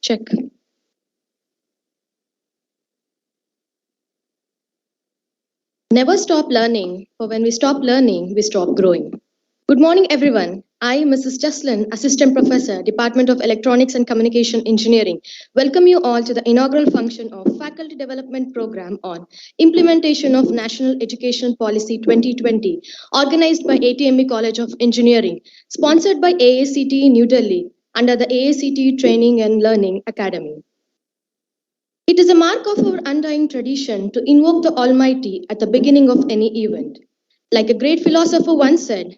Check. Never stop learning, for when we stop learning, we stop growing. Good morning, everyone. I, Mrs. Jaslin, Assistant Professor, Department of Electronics and Communication Engineering, welcome you all to the inaugural function of Faculty Development Program on Implementation of National Education Policy 2020, organized by ATME College of Engineering, sponsored by AACTE New Delhi under the AACTE Training and Learning Academy. It is a mark of our undying tradition to invoke the Almighty at the beginning of any event. Like a great philosopher once said,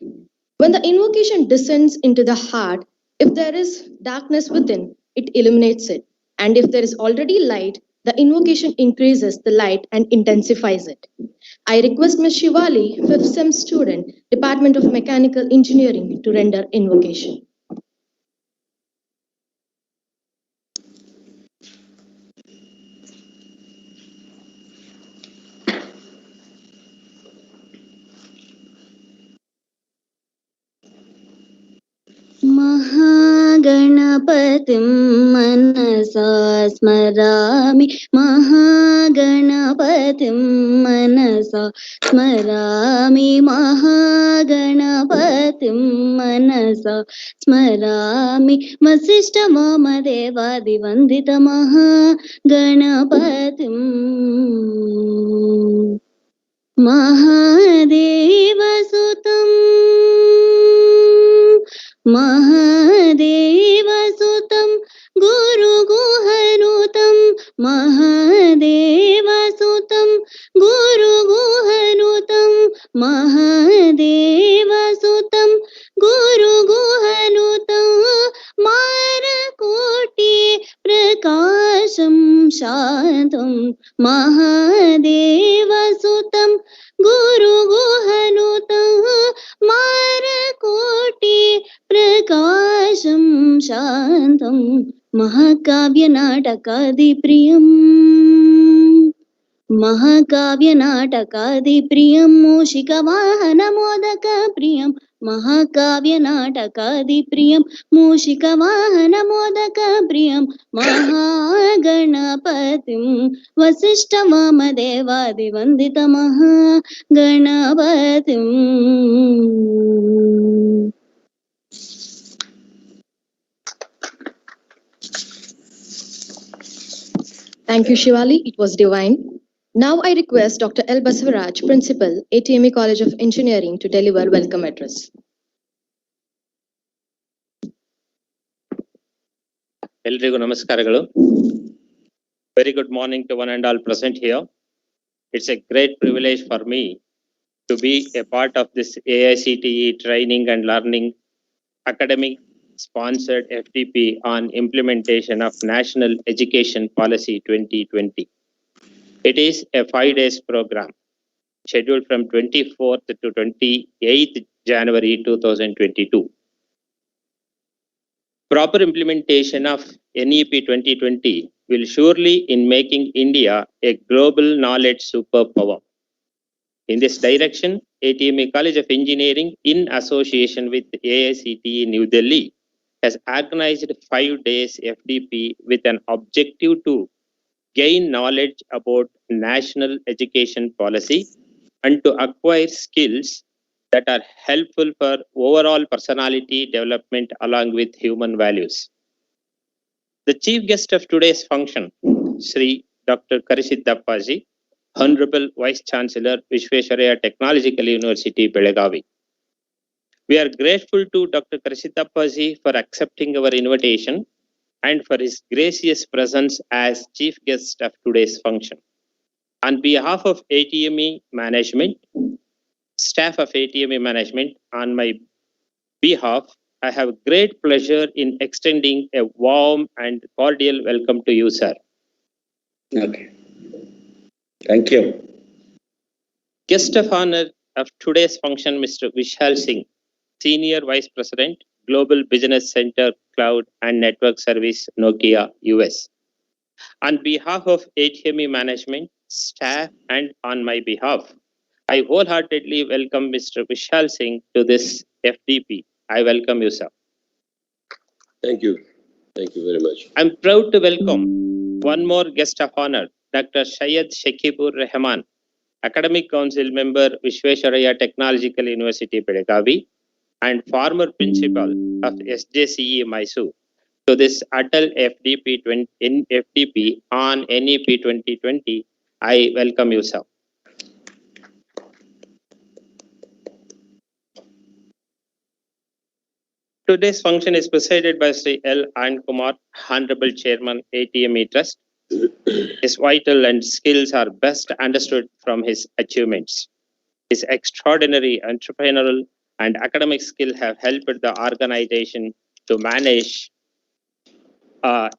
when the invocation descends into the heart, if there is darkness within, it illuminates it. And if there is already light, the invocation increases the light and intensifies it. I request Ms. Shivali, 5th SEM student, Department of Mechanical Engineering, to render invocation. महागणपतिं मनसा स्मरामि महागणपतिं मनसा स्मरामि महागणपतिं मनसा स्मरामि वसिष्ठवामदेवादिवन्दित महागणपतिं महादेवसुतम् महादेवसुतं गुरुगुहनुतं महादेवसुतं गुरुगुहनुतं महादेवसुतं गुरुगुहनुतं मारकोटि प्रकाशं शान्तं महादेवसुतं गुरुगुहनुतं मारकोटि प्रकाशं शान्तं महाकाव्यनाटकादिप्रियम् महाकाव्यनाटकादिप्रियं मूषिकवाहनमोदकप्रियं महाकाव्यनाटकादिप्रियं मूषिकवाहनमोदकप्रियं महागणपतिं वसिष्ठवामदेवादिवन्दित महागणपतिम्. Thank you, Shivali. It was divine. Now I request Dr. L. Basavaraj, Principal, ATME College of Engineering, to deliver welcome address. Eldrigu Namaskaralu. Very good morning to one and all present here. It's a great privilege for me to be a part of this AICTE Training and Learning Academic sponsored FDP on implementation of National Education Policy 2020. It is a 5-day program scheduled from 24th to 28th January 2022. Proper implementation of NEP 2020 will surely in making India a global knowledge superpower. In this direction, ATME College of Engineering, in association with AICTE New Delhi, has organized 5 days FDP with an objective to gain knowledge about national education policy and to acquire skills that are helpful for overall personality development along with human values. The chief guest of today's function, Sri Dr. Karisiddappaji, Honorable Vice Chancellor, Vishwesvaraya Technological University, Belagavi. We are grateful to Dr. Karisiddappaji for accepting our invitation and for his gracious presence as chief guest of today's function. On behalf of ATME management, staff of ATME management, on my behalf, I have great pleasure in extending a warm and cordial welcome to you, sir. Okay. Thank you. Guest of honor of today's function, Mr. Vishal Singh, Senior Vice President, Global Business Center, Cloud and Network Service, Nokia, US. On behalf of ATME management, staff, and on my behalf, I wholeheartedly welcome Mr. Vishal Singh to this FDP. I welcome you, sir. Thank you. Thank you very much. I'm proud to welcome one more guest of honor, Dr. Shakib Rahman, Academic Council Member, Vishwesharaya Technological University, Belagavi, and former Principal of SJCE Mysore, to this Atal FDP on NEP 2020. I welcome you, sir. Today's function is presided by Sri L. Anand Kumar, Honorable Chairman, ATME Trust. His vital and skills are best understood from his achievements. His extraordinary entrepreneurial and academic skill have helped the organization to manage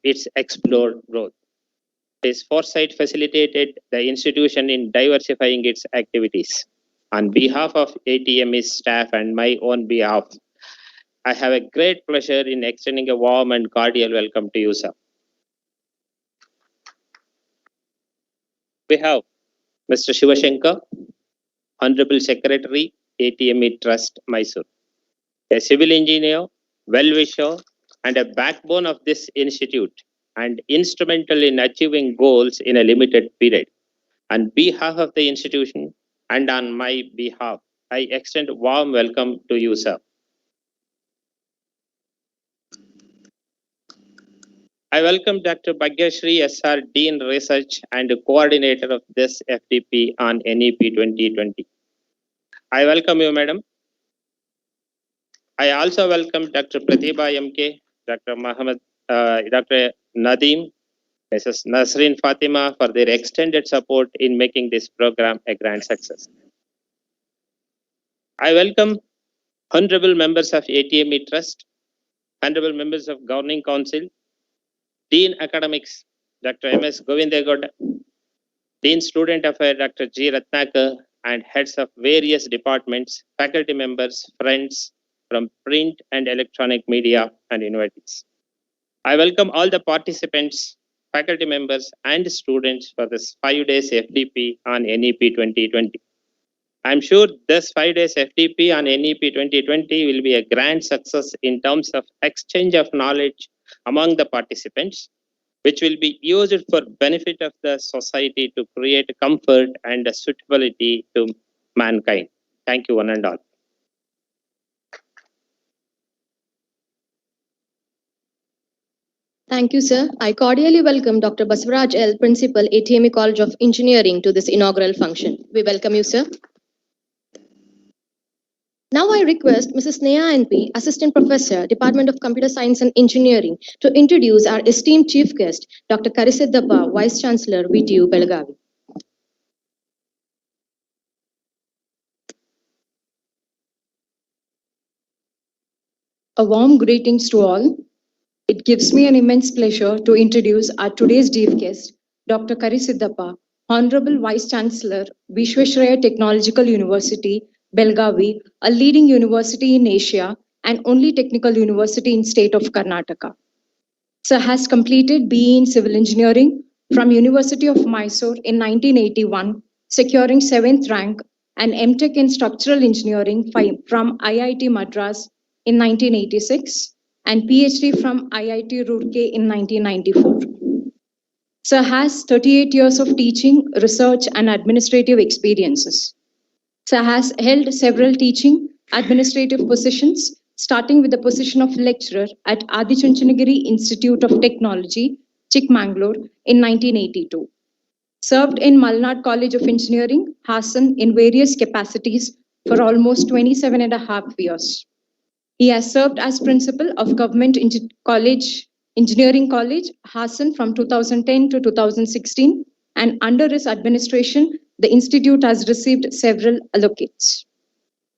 its explored growth. His foresight facilitated the institution in diversifying its activities. On behalf of ATME's staff and my own behalf, I have a great pleasure in extending a warm and cordial welcome to you, sir. We have Mr. Shivashankar, Honorable Secretary, ATME Trust, Mysore, a civil engineer, well-wisher, and a backbone of this institute, and instrumental in achieving goals in a limited period. On behalf of the institution and on my behalf, I extend a warm welcome to you, sir. I welcome Dr. Bhagyashree SR, Dean Research and Coordinator of this FDP on NEP 2020. I welcome you, Madam. I also welcome Dr. Pratibha MK, Dr. Dr. Nadeem, Mrs. Nasreen Fatima for their extended support in making this program a grand success. I welcome honorable members of ATME Trust, honorable members of Governing Council, Dean Academics, Dr. M.S. Govindegowda, Dean Student Affairs, Dr. G. Ratnakar, and heads of various departments, faculty members, friends from print and electronic media and universities. I welcome all the participants, faculty members, and students for this 5 days FDP on NEP 2020. I'm sure this 5 days FDP on NEP 2020 will be a grand success in terms of exchange of knowledge among the participants, which will be used for benefit of the society to create comfort and suitability to mankind. Thank you, one and all. Thank you, sir. I cordially welcome Dr. Basavaraj L., Principal, ATME College of Engineering, to this inaugural function. We welcome you, sir. Now I request Mrs. Sneha NP, Assistant Professor, Department of Computer Science and Engineering, to introduce our esteemed Chief Guest, Dr. Karisiddappa, Vice Chancellor, VTU, Belagavi. A warm greetings to all. It gives me an immense pleasure to introduce our today's chief guest, Dr. Karisiddappa, Honorable Vice Chancellor, Vishwesharaya Technological University, Belagavi, a leading university in Asia and only technical university in state of Karnataka. Sir has completed BE in Civil Engineering from University of Mysore in 1981, securing 7th rank, and MTech in Structural Engineering from IIT Madras in 1986, and PhD from IIT Roorkee in 1994. Sir has 38 years of teaching, research, and administrative experiences. Sir has held several teaching, administrative positions, starting with the position of lecturer at Adichunchanagiri Institute of Technology, Chikmagalur in 1982. Served in Malnad College of Engineering, Hassan, in various capacities for almost 27.5 years. He has served as principal of Government Engineering College, Hassan, from 2010 to 2016, and under his administration, the institute has received several allocates.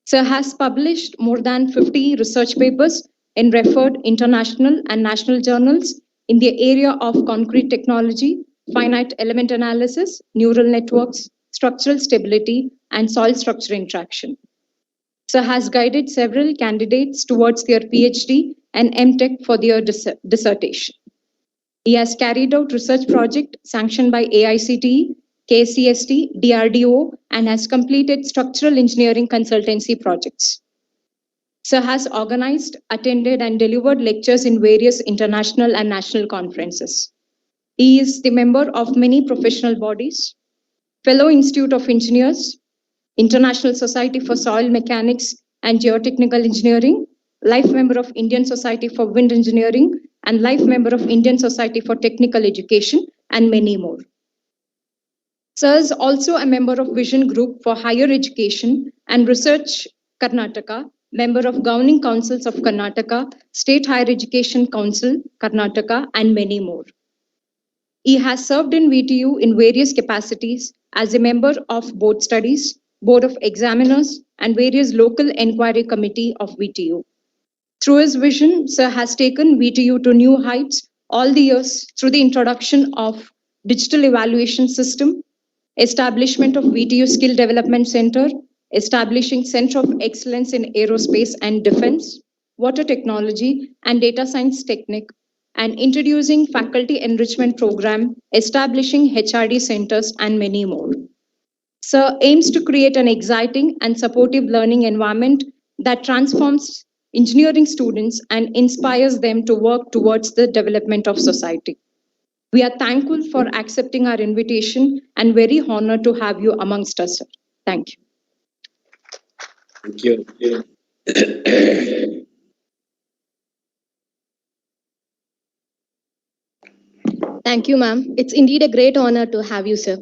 Sir has published more than 50 research papers in referred international and national journals in the area of concrete technology, finite element analysis, neural networks, structural stability, and soil structure interaction. Sir has guided several candidates towards their PhD and MTech for their dissertation. He has carried out research projects sanctioned by AICTE, KCST, DRDO, and has completed structural engineering consultancy projects. Sir has organized, attended, and delivered lectures in various international and national conferences. He is the member of many professional bodies, Fellow Institute of Engineers, International Society for Soil Mechanics and Geotechnical Engineering, Life Member of Indian Society for Wind Engineering, and Life Member of Indian Society for Technical Education, and many more. Sir is also a member of Vision Group for Higher Education and Research Karnataka, member of Governing Councils of Karnataka, State Higher Education Council, Karnataka, and many more. He has served in VTU in various capacities as a member of Board Studies, Board of Examiners, and various local enquiry committee of VTU. Through his vision, Sir has taken VTU to new heights all the years through the introduction of digital evaluation system, establishment of VTU Skill Development Center, establishing Center of Excellence in Aerospace and Defense, Water Technology, and Data Science Technique, and introducing Faculty Enrichment Program, establishing HRD centers, and many more. Sir aims to create an exciting and supportive learning environment that transforms engineering students and inspires them to work towards the development of society. We are thankful for accepting our invitation and very honored to have you amongst us, sir. Thank you. Thank you. Thank you, ma'am. It's indeed a great honor to have you, sir.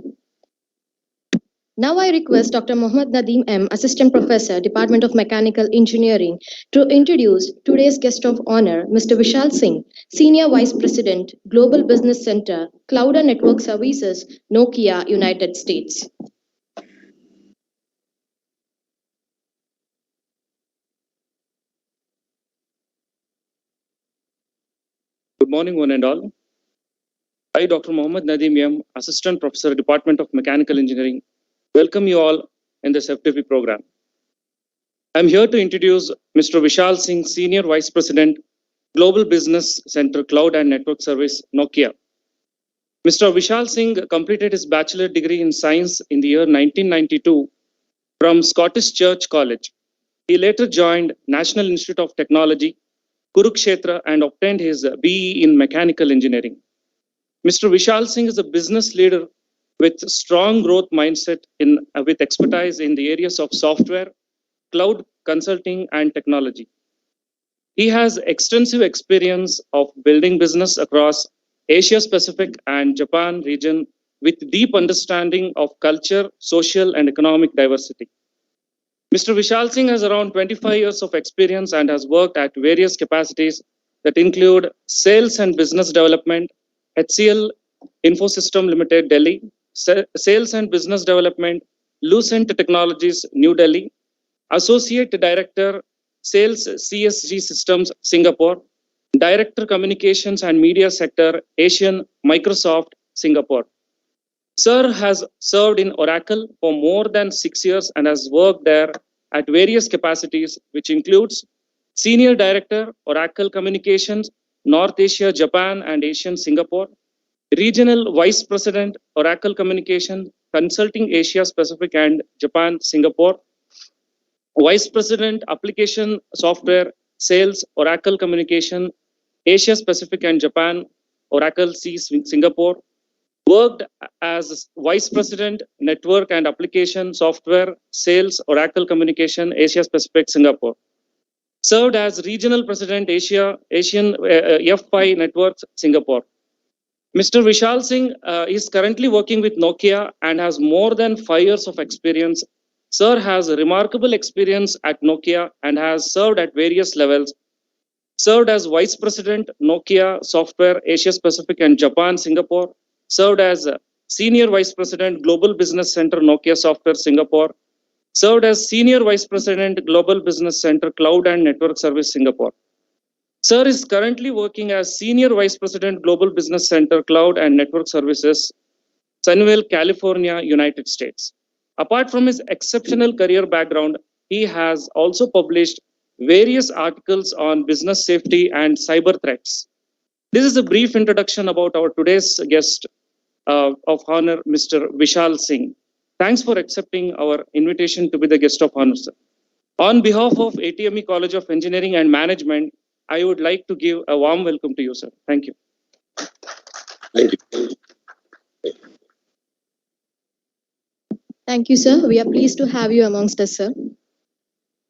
Now I request Dr. Mohammad Nadeem M., Assistant Professor, Department of Mechanical Engineering, to introduce today's guest of honor, Mr. Vishal Singh, Senior Vice President, Global Business Center, Cloud and Network Services, Nokia, United States. Good morning, one and all. I, Dr. Mohammad Nadeem M., Assistant Professor, Department of Mechanical Engineering, welcome you all in this FTP program. I'm here to introduce Mr. Vishal Singh, Senior Vice President, Global Business Center, Cloud and Network Service, Nokia. Mr. Vishal Singh completed his bachelor degree in science in the year 1992 from Scottish Church College. He later joined National Institute of Technology, Kurukshetra, and obtained his BE in Mechanical Engineering. Mr. Vishal Singh is a business leader with strong growth mindset with expertise in the areas of software, cloud consulting, and technology. He has extensive experience of building business across Asia Pacific and Japan region with deep understanding of culture, social, and economic diversity. Mr. Vishal Singh has around 25 years of experience and has worked at various capacities that include sales and business development, HCL Infosystem Limited, Delhi, Sales and Business Development, Lucent Technologies, New Delhi, Associate Director, Sales CSG Systems, Singapore, Director Communications and Media Sector, Asian, Microsoft, Singapore. Sir has served in Oracle for more than 6 years and has worked there at various capacities, which includes Senior Director, Oracle Communications, North Asia, Japan, and Asian, Singapore, Regional Vice President, Oracle Communication, Consulting Asia Pacific and Japan, Singapore, Vice President, Application Software, Sales, Oracle Communication, Asia Pacific and Japan, Oracle C, Singapore, worked as Vice President, Network and Application Software, Sales, Oracle Communication, Asia Pacific, Singapore. Served as Regional President, Asian F5 Networks, Singapore. Mr. Vishal Singh is currently working with Nokia and has more than 5 years of experience. Sir has remarkable experience at Nokia and has served at various levels. Served as Vice President, Nokia Software, Asia Pacific and Japan, Singapore. Served as Senior Vice President, Global Business Center, Nokia Software, Singapore. Served as Senior Vice President, Global Business Center, Cloud and Network Service, Singapore. Sir is currently working as Senior Vice President, Global Business Center, Cloud and Network Services, Sunnyvale, California, United States. Apart from his exceptional career background, he has also published various articles on business safety and cyber threats. This is a brief introduction about our today's guest of honor, Mr. Vishal Singh. Thanks for accepting our invitation to be the guest of honor, sir. On behalf of ATME College of Engineering and Management, I would like to give a warm welcome to you, sir. Thank you. Thank you. Thank you, sir. We are pleased to have you amongst us, sir.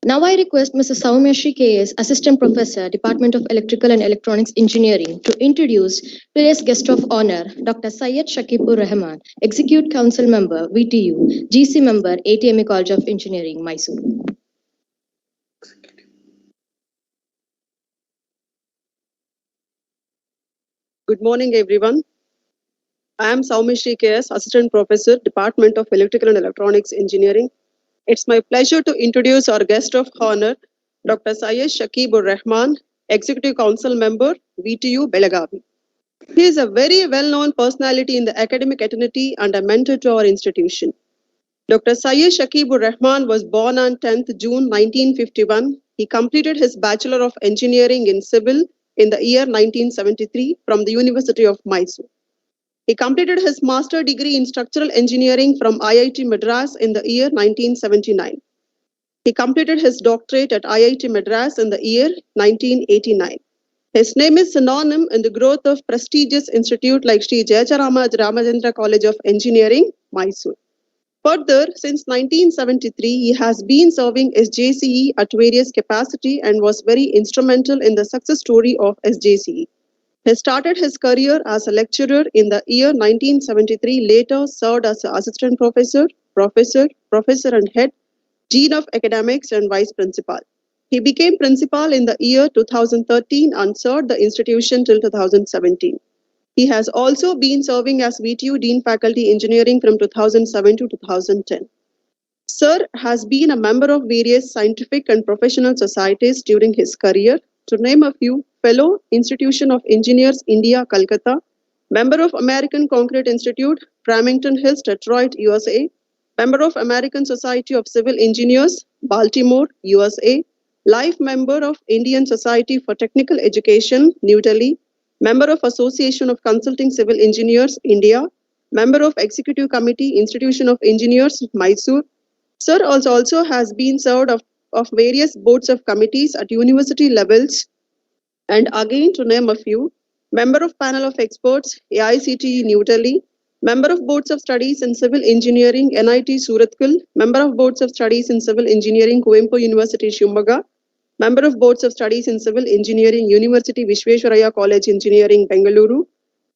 Now I request Mrs. Saumyashri K.S., Assistant Professor, Department of Electrical and Electronics Engineering, to introduce today's guest of honor, Dr. Syed Shakib Rahman, Executive Council Member, VTU, GC Member, ATME College of Engineering, Mysore. Good morning, everyone. I am Saumyashri K.S., Assistant Professor, Department of Electrical and Electronics Engineering. It's my pleasure to introduce our guest of honor, Dr. Syed Shakib Rahman, Executive Council Member, VTU, Belagavi. He is a very well-known personality in the academic fraternity and a mentor to our institution. Dr. Syed Shakib Rahman was born on 10th June 1951. He completed his Bachelor of Engineering in Civil in the year 1973 from the University of Mysore. He completed his master degree in structural engineering from IIT Madras in the year 1979. He completed his doctorate at IIT Madras in the year 1989. His name is synonym in the growth of prestigious institute like Sri Jayacharama Ramachandra College of Engineering, Mysore. Further, since 1973, he has been serving SJCE at various capacity and was very instrumental in the success story of SJCE. He started his career as a lecturer in the year 1973, later served as an assistant professor, professor and head, dean of academics and vice principal. He became principal in the year 2013 and served the institution till 2017. He has also been serving as VTU Dean Faculty Engineering from 2007 to 2010. Sir has been a member of various scientific and professional societies during his career. To name a few, Fellow, Institution of Engineers, India, Calcutta, Member of American Concrete Institute, Framington Hills, Detroit, USA, Member of American Society of Civil Engineers, Baltimore, USA, Life Member of Indian Society for Technical Education, New Delhi, Member of Association of Consulting Civil Engineers, India, Member of Executive Committee, Institution of Engineers, Mysore. Sir also has been served of various boards of committees at university levels, and again to name a few, member of panel of experts, AICTE New Delhi, member of boards of studies in civil engineering, NIT Surathkal, member of boards of studies in civil engineering, Kuvempu University, Shimoga, member of boards of studies in civil engineering, University Vishwesvaraya College Engineering, Bengaluru.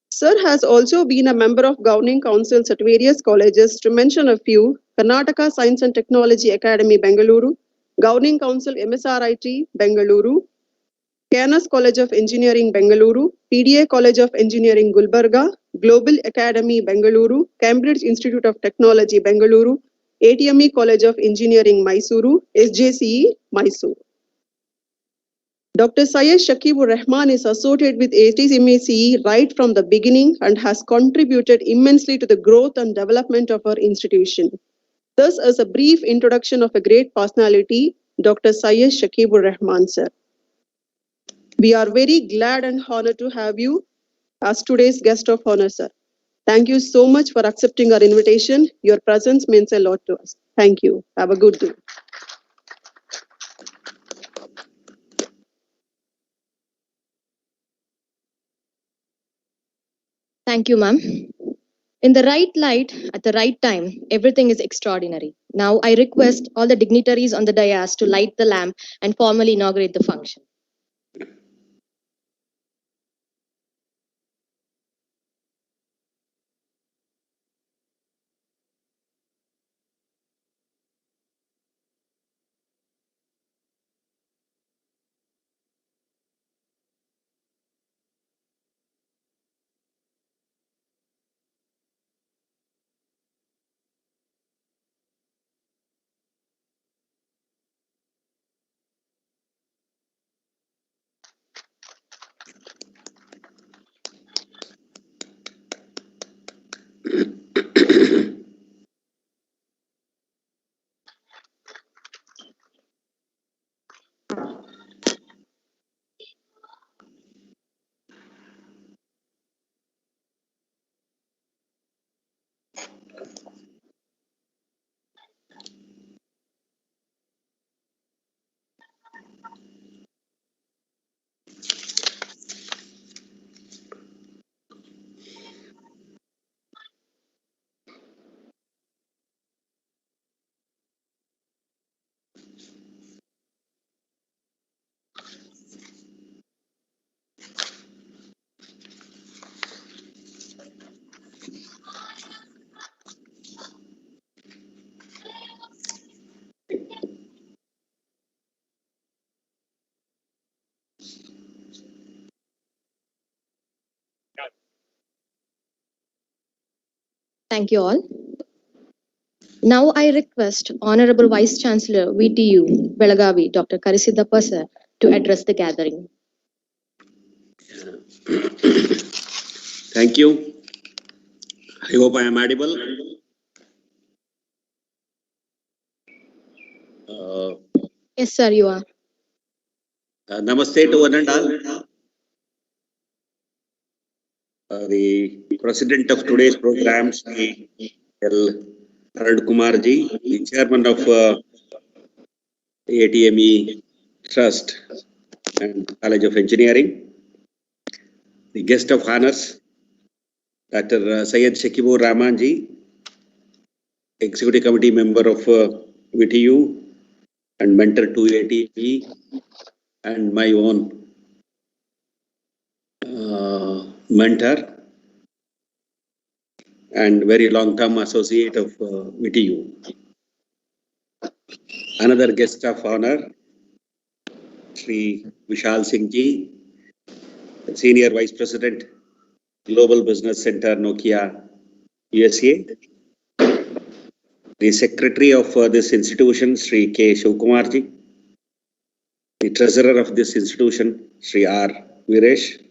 Sir has also been a member of governing councils at various colleges. To mention a few, Karnataka Science and Technology Academy, Bengaluru, Governing Council MSRIT, Bengaluru, Cairns College of Engineering, Bengaluru, PDA College of Engineering, Gulbarga, Global Academy, Bengaluru, Cambridge Institute of Technology, Bengaluru, ATME College of Engineering, Mysuru, SJCE, Mysore. Dr. Syed Shakib Rahman is associated with ATME right from the beginning and has contributed immensely to the growth and development of our institution. Thus, as a brief introduction of a great personality, Dr. Syed Shakib Rahman, sir. We are very glad and honored to have you as today's guest of honor, sir. Thank you so much for accepting our invitation. Your presence means a lot to us. Thank you. Have a good day. Thank you, ma'am. In the right light, at the right time, everything is extraordinary. Now I request all the dignitaries on the dais to light the lamp and formally inaugurate the function. Thank you all. Now I request Honorable Vice Chancellor VTU Belagavi, Dr. Karisiddappa sir, to address the gathering. Thank you. I hope I am audible. Yes, sir, you are. Namaste to one and all. The president of today's program, Shri L. Arad Kumarji, the chairman of ATME Trust and College of Engineering, the guest of honors, Dr. Syed Shakib Rahman ji, executive committee member of VTU and mentor to ATME, and my own mentor and very long-term associate of VTU. Another guest of honor, Shri Vishal Singh ji, Senior Vice President, Global Business Center, Nokia, USA. The Secretary of this institution, Shri K. Shivkumar ji. The Treasurer of this institution, Shri R. Viresh.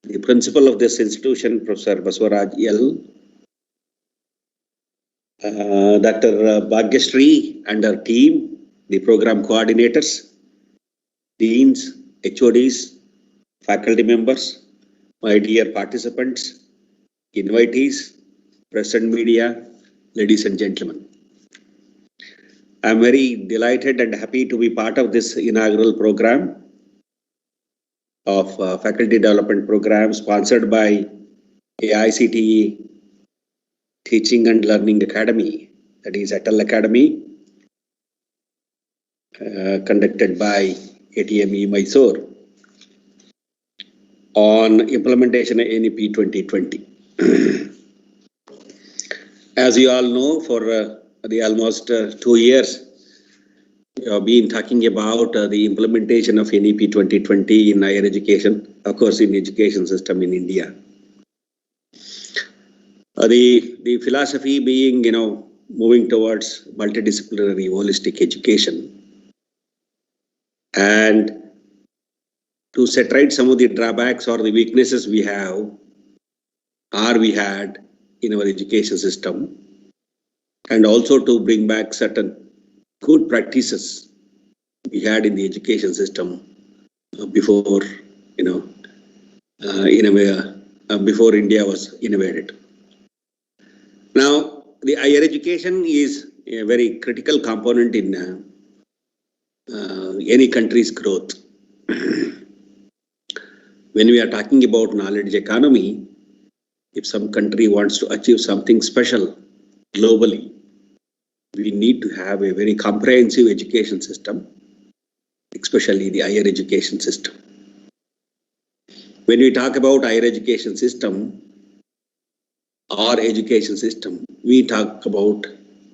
The Principal of this institution, Professor Baswaraj L. Dr. Bhagyashree and her team, the program coordinators, deans, HODs, faculty members, my dear participants, invitees, press and media, ladies and gentlemen. I am very delighted and happy to be part of this inaugural program of faculty development program sponsored by AICTE Teaching and Learning Academy, that is Atal Academy, conducted by ATME Mysore on implementation of NEP 2020. As you all know, for the almost 2 years, we have been talking about the implementation of NEP 2020 in higher education, of course, in education system in India. The philosophy being, moving towards multidisciplinary holistic education, and to set right some of the drawbacks or the weaknesses we have or we had in our education system, and also to bring back certain good practices we had in the education system before, before India was innovated. Now, the higher education is a very critical component in any country's growth. When we are talking about knowledge economy, if some country wants to achieve something special globally, we need to have a very comprehensive education system, especially the higher education system. When we talk about higher education system or education system, we talk about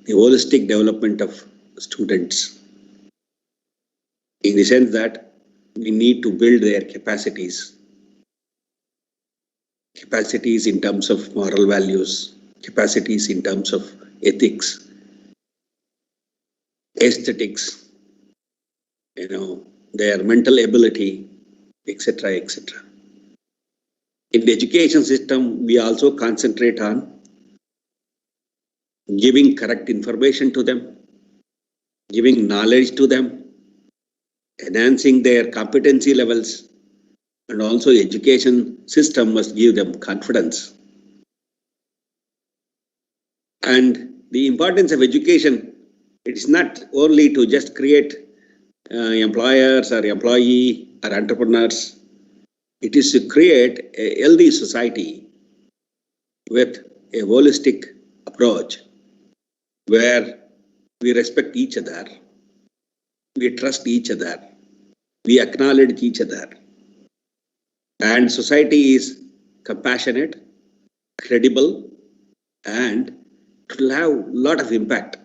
the holistic development of students, in the sense that we need to build their capacities in terms of moral values, capacities in terms of ethics, aesthetics, their mental ability, etc., etc. In the education system, we also concentrate on giving correct information to them, giving knowledge to them, enhancing their competency levels, and also education system must give them confidence. And the importance of education, it is not only to just create employers or employee or entrepreneurs. It is to create a healthy society with a holistic approach where we respect each other, we trust each other, we acknowledge each other, and society is compassionate, credible, and it will have a lot of impact.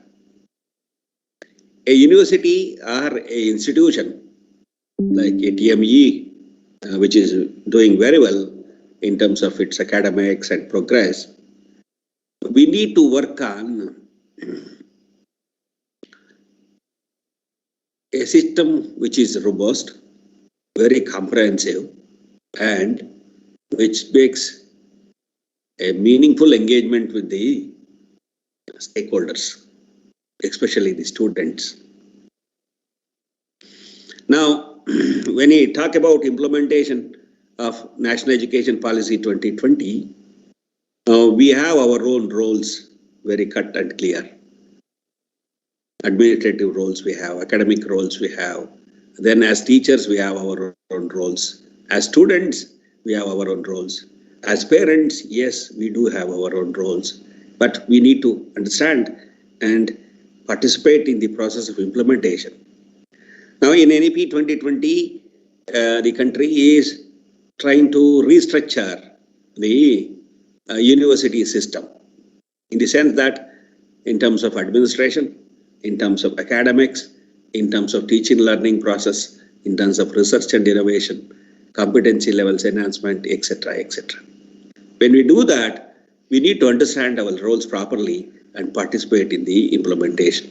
A university or an institution like ATME, which is doing very well in terms of its academics and progress, we need to work on a system which is robust, very comprehensive, and which makes a meaningful engagement with the stakeholders, especially the students. Now, when we talk about implementation of National Education Policy 2020, we have our own roles very cut and clear. Administrative roles we have, academic roles we have. Then as teachers, we have our own roles. As students, we have our own roles. As parents, yes, we do have our own roles. But we need to understand and participate in the process of implementation. Now in NEP 2020, the country is trying to restructure the university system in the sense that in terms of administration, in terms of academics, in terms of teaching learning process, in terms of research and innovation, competency levels enhancement, etc., etc. When we do that, we need to understand our roles properly and participate in the implementation.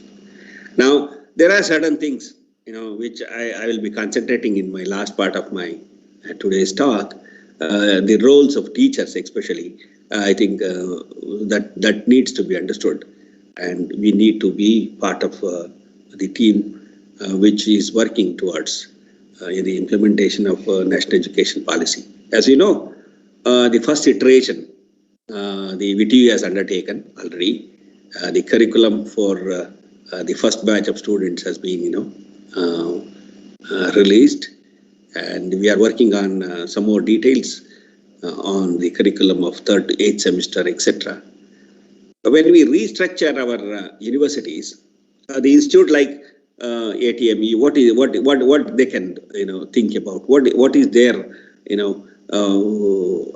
Now, there are certain things, which I will be concentrating in my last part of my today's talk. The roles of teachers, especially, I think that needs to be understood, and we need to be part of the team which is working towards the implementation of national education policy. As you know, the first iteration, the VTU has undertaken already. The curriculum for the first batch of students has been, released, and we are working on some more details on the curriculum of 3rd to 8th semester, etc. When we restructure our universities, the institute like ATME, what they can think about, what is their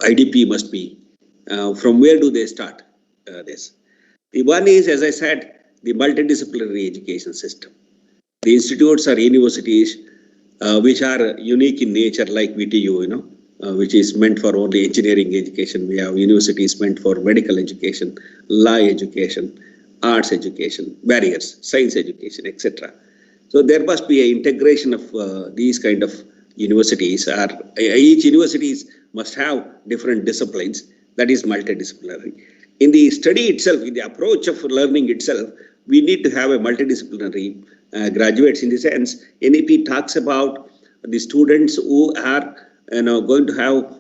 IDP must be, from where do they start this? The one is, as I said, the multidisciplinary education system. The institutes or universities which are unique in nature, like VTU, which is meant for only engineering education. We have universities meant for medical education, law education, arts education, barriers, science education, etc. So there must be an integration of these kind of universities. Each universities must have different disciplines, that is multidisciplinary. In the study itself, in the approach of learning itself, we need to have a multidisciplinary graduates. In the sense, NEP talks about the students who are going to have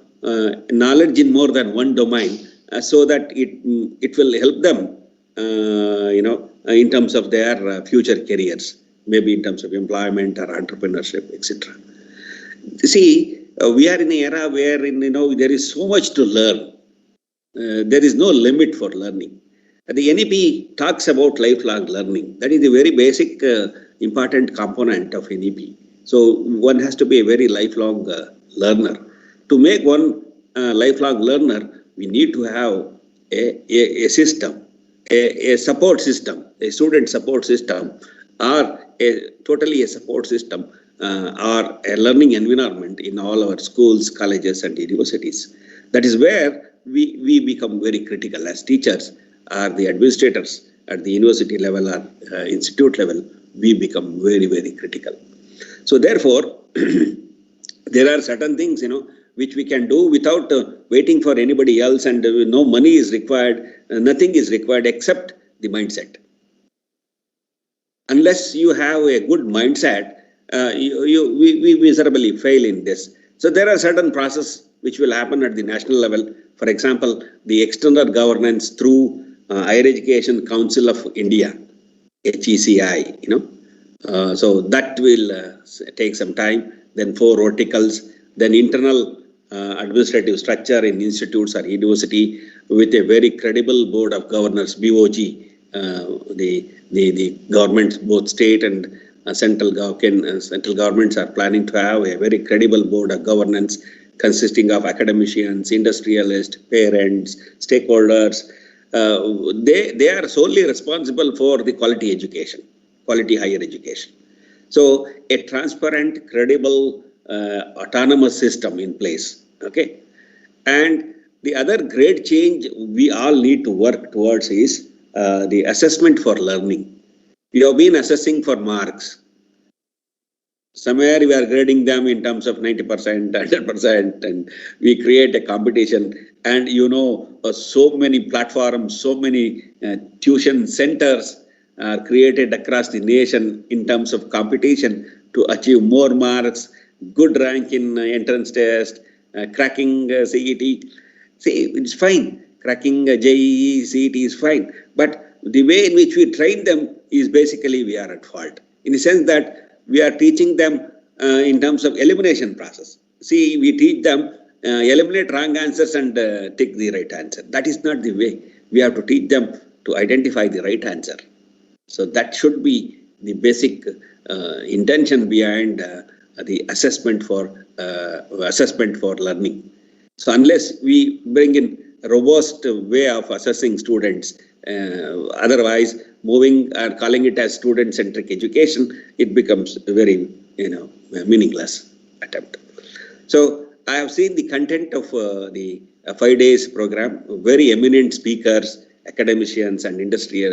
knowledge in more than one domain, so that it will help them in terms of their future careers, maybe in terms of employment or entrepreneurship, etc. See, we are in an era where there is so much to learn. There is no limit for learning. The NEP talks about lifelong learning. That is a very basic, important component of NEP. So one has to be a very lifelong learner. To make one lifelong learner, we need to have a system, a support system, a student support system, or totally a support system, or a learning environment in all our schools, colleges, and universities. That is where we become very critical as teachers, or the administrators at the university level or institute level. We become very, very critical. So therefore, there are certain things, which we can do without waiting for anybody else, and no money is required, nothing is required except the mindset. Unless you have a good mindset, we miserably fail in this. So there are certain processes which will happen at the national level. For example, the external governance through Higher Education Council of India, HECI, so that will take some time. Then 4 verticals, then internal administrative structure in institutes or university with a very credible board of governors, BOG. The governments, both state and central governments, are planning to have a very credible board of governance consisting of academicians, industrialists, parents, stakeholders. They are solely responsible for the quality education, quality higher education. So a transparent, credible, autonomous system in place. Okay, and The other great change we all need to work towards is the assessment for learning. We have been assessing for marks. Somewhere we are grading them in terms of 90%, 100%, and we create a competition. And so many platforms, so many tuition centers are created across the nation in terms of competition to achieve more marks, good rank in entrance test, cracking CET. See, it's fine. Cracking JEE, CET is fine. But the way in which we train them is basically we are at fault. In the sense that we are teaching them in terms of elimination process. See, we teach them eliminate wrong answers and take the right answer. That is not the way. We have to teach them to identify the right answer. So that should be the basic intention behind the assessment for learning. So unless we bring in a robust way of assessing students, otherwise moving and calling it as student-centric education, it becomes a very meaningless attempt. So I have seen the content of the 5 days program. Very eminent speakers, academicians and industry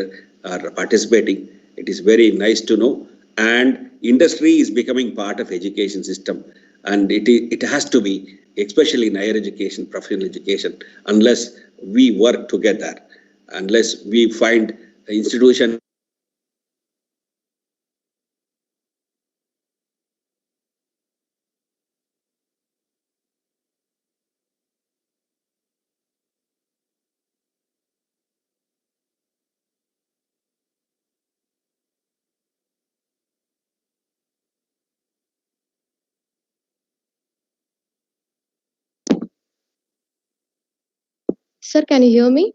are participating. It is very nice to know. And industry is becoming part of education system, and it has to be, especially in higher education, professional education, unless we work together, unless we find an institution. Sir, can you hear me?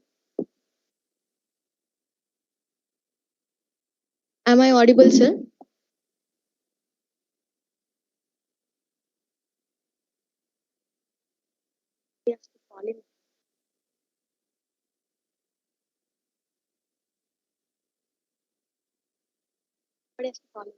Am I audible, sir? Yes, falling. What is falling?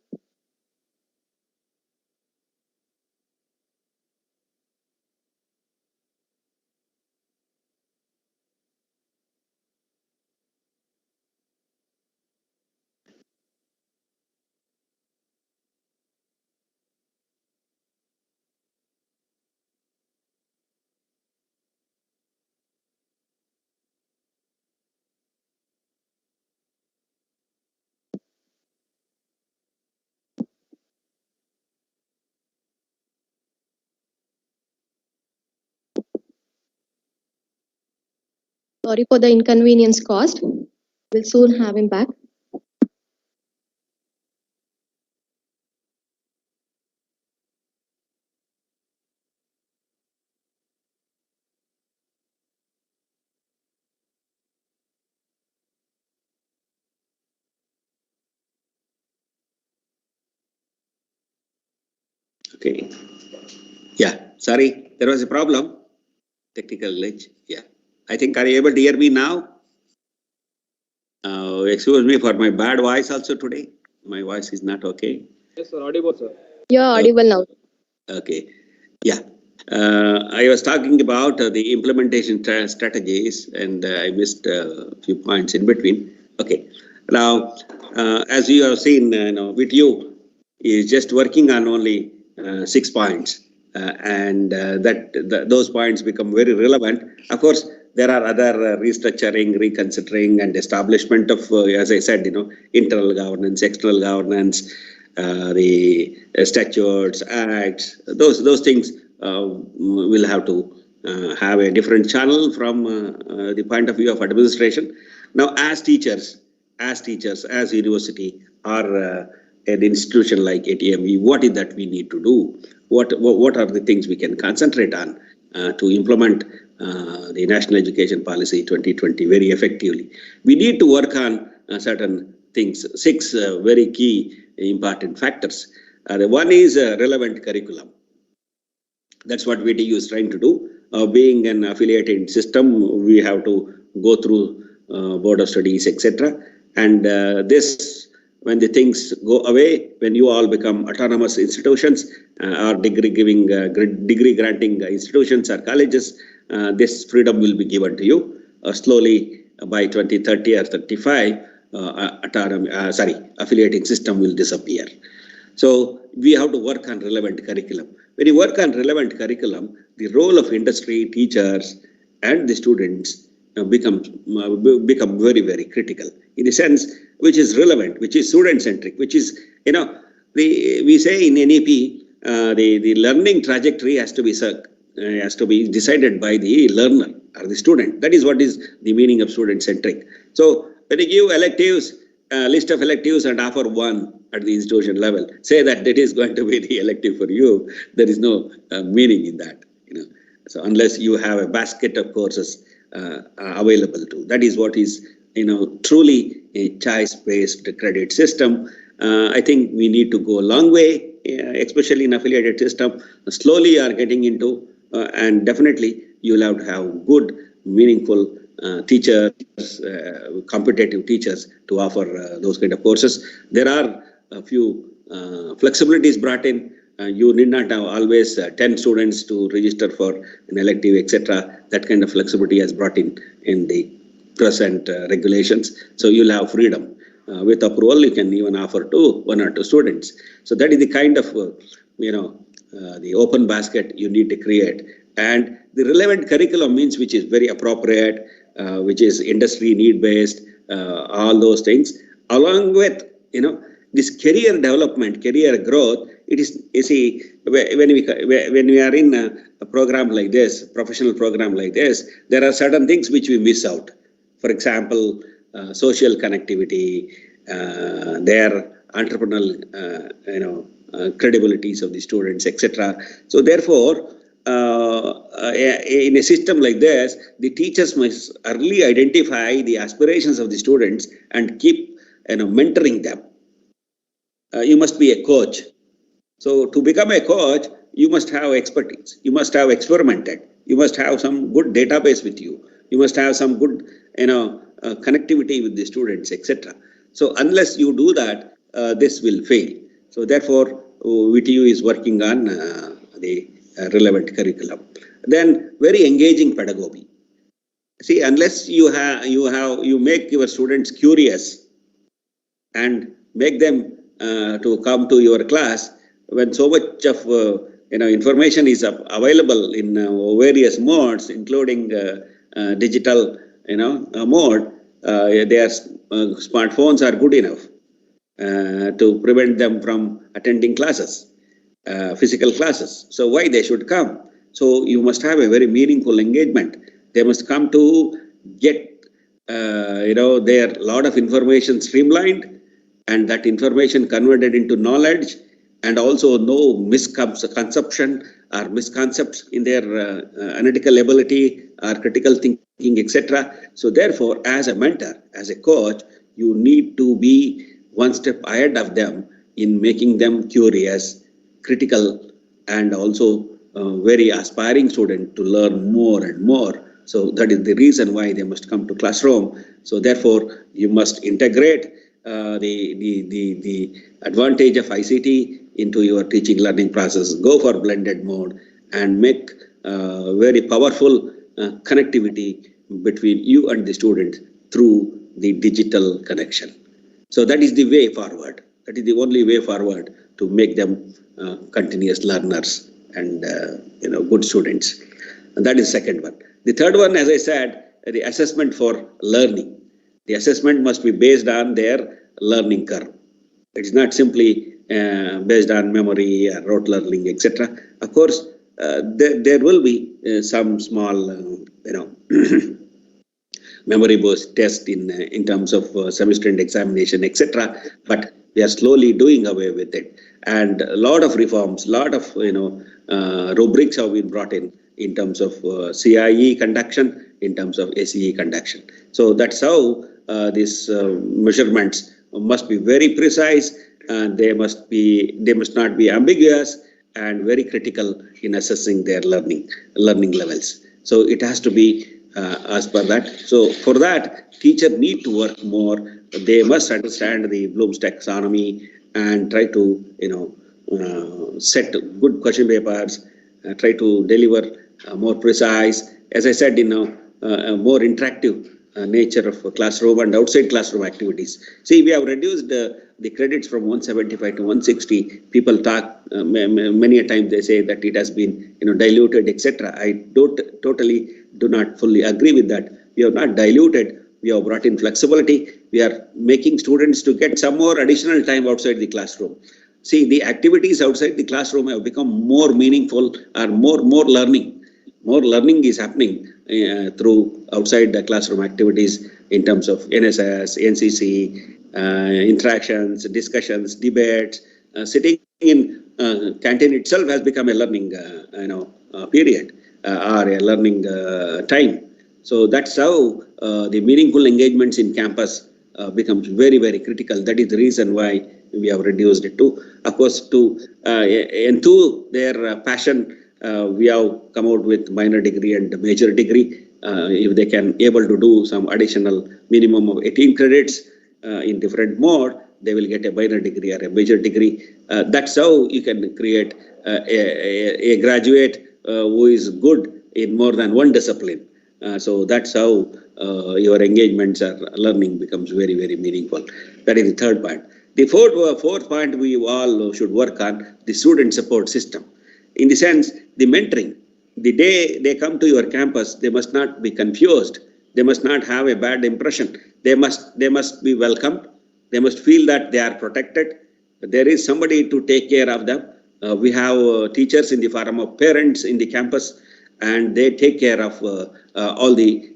Sorry for the inconvenience caused. We'll soon have him back. Okay. Yeah, sorry, there was a problem. Technical glitch. Yeah. I think, are you able to hear me now? Excuse me for my bad voice also today. My voice is not okay. Yes, sir. Audible, sir. You're audible now. Okay. Yeah. I was talking about the implementation strategies, and I missed a few points in between. Okay. Now, as you have seen, with you is just working on only 6 points, and those points become very relevant. Of course, there are other restructuring, reconsidering, and establishment of, as I said, internal governance, external governance, the statutes, acts. Those things will have to have a different channel from the point of view of administration. Now, as teachers, as university or an institution like ATME, what is that we need to do? What are the things we can concentrate on to implement the National Education Policy 2020 very effectively? We need to work on certain things, 6 very key important factors. The one is relevant curriculum. That's what VTU is trying to do. Being an affiliated system, we have to go through board of studies, etc. And this when the things go away, when you all become autonomous institutions or degree granting institutions or colleges, this freedom will be given to you. Slowly by 2030 or 35, affiliating system will disappear. So we have to work on relevant curriculum. When you work on relevant curriculum, the role of industry, teachers, and the students become very, very critical in the sense which is relevant, which is student-centric, which is, we say in NEP, the learning trajectory has to be decided by the learner or the student. That is what is the meaning of student-centric. So when you give electives, list of electives and offer one at the institution level, say that is going to be the elective for you, there is no meaning in that. So unless you have a basket of courses available to, that is what is truly a choice-based credit system. I think we need to go a long way, especially in affiliated system. Slowly are getting into, and definitely you will have to have good, meaningful teachers, competitive teachers to offer those kind of courses. There are a few flexibilities brought in. You need not have always 10 students to register for an elective, etc. That kind of flexibility has brought in the present regulations. So you'll have freedom. With approval, you can even offer to 1 or 2 students. So that is the kind of, the open basket you need to create. And the relevant curriculum means which is very appropriate, which is industry need-based, all those things, along with, this career development, career growth. It is, you see, when we are in a program like this, professional program like this, there are certain things which we miss out. For example, social connectivity, their entrepreneurial, credibilities of the students, etc. So therefore, in a system like this, the teachers must early identify the aspirations of the students and keep, mentoring them. You must be a coach. So to become a coach, you must have expertise. You must have experimented. You must have some good database with you. You must have some good, connectivity with the students, etc. So unless you do that, this will fail. So therefore, VTU is working on the relevant curriculum. Then very engaging pedagogy. See, unless you make your students curious and make them to come to your class, when so much of information is available in various modes, including digital mode, their smartphones are good enough to prevent them from attending classes, physical classes. So why they should come? So you must have a very meaningful engagement. They must come to get their lot of information streamlined, and that information converted into knowledge, and also no misconception or misconcepts in their analytical ability or critical thinking, etc. So therefore, as a mentor, as a coach, you need to be one step ahead of them in making them curious, critical, and also very aspiring student to learn more and more. So that is the reason why they must come to classroom. So therefore, you must integrate the advantage of ICT into your teaching learning process. Go for blended mode and make very powerful connectivity between you and the student through the digital connection. So that is the way forward. That is the only way forward to make them continuous learners and good students. And that is second one. The third one, as I said, the assessment for learning. The assessment must be based on their learning curve. It is not simply based on memory or rote learning, etc. Of course, there will be some small, memory-based test in terms of semester end examination, etc. But we are slowly doing away with it, and a lot of reforms, lot of rubrics have been brought in terms of CIE conduction, in terms of ACE conduction. So that's how these measurements must be very precise, and they must not be ambiguous, and very critical in assessing their learning levels. So it has to be as per that. So for that, teacher need to work more they must understand the Bloom's taxonomy and try to, set good question papers, try to deliver more precise, as I said, a more interactive nature of a classroom and outside classroom activities. See, we have reduced the credits from 175 to 160. People talk many a time they say that it has been diluted, etc. I totally do not fully agree with that. We have not diluted. We have brought in flexibility. We are making students to get some more additional time outside the classroom. See, the activities outside the classroom have become more meaningful or more learning. More learning is happening through outside the classroom activities in terms of NSS, NCC, interactions, discussions, debates. Sitting in canteen itself has become a learning, period or a learning time. So that's how the meaningful engagements in campus becomes very, very critical. That is the reason why we have reduced it to, of course, to their passion. We have come out with minor degree and major degree. If they can able to do some additional minimum of 18 credits in different mode, they will get a minor degree or a major degree. That's how you can create a graduate who is good in more than one discipline. So that's how your engagements or learning becomes very, very meaningful. That is the third point. The fourth point we all should work on, the student support system. In the sense, the mentoring. The day they come to your campus, they must not be confused. They must not have a bad impression. They must be welcomed. They must feel that they are protected. There is somebody to take care of them. We have teachers in the form of parents in the campus, and they take care of all the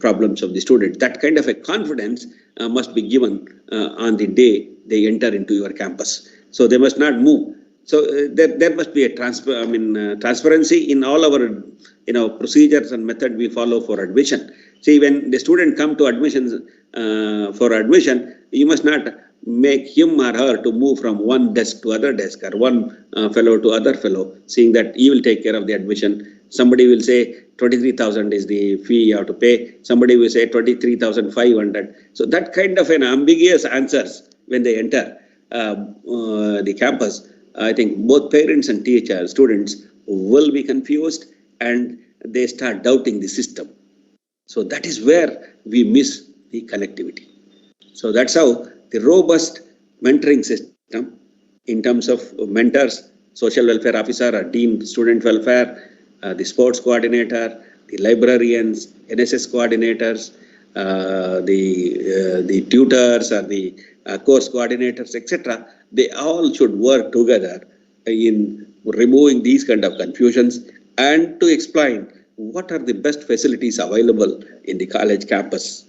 problems of the student. That kind of a confidence must be given on the day they enter into your campus. So they must not move. So there must be a transparency in all our procedures and method we follow for admission. See, when the student come to admissions for admission, you must not make him or her to move from one desk to other desk or one fellow to other fellow, saying that he will take care of the admission. Somebody will say 23,000 is the fee you have to pay. Somebody will say 23,500. So that kind of an ambiguous answers when they enter the campus. I think both parents and teachers, students will be confused and they start doubting the system. So that is where we miss the connectivity. So that's how the robust mentoring system in terms of mentors, social welfare officer or dean student welfare, the sports coordinator, the librarians, NSS coordinators, the tutors or the course coordinators, etc. They all should work together in removing these kind of confusions and to explain what are the best facilities available in the college campus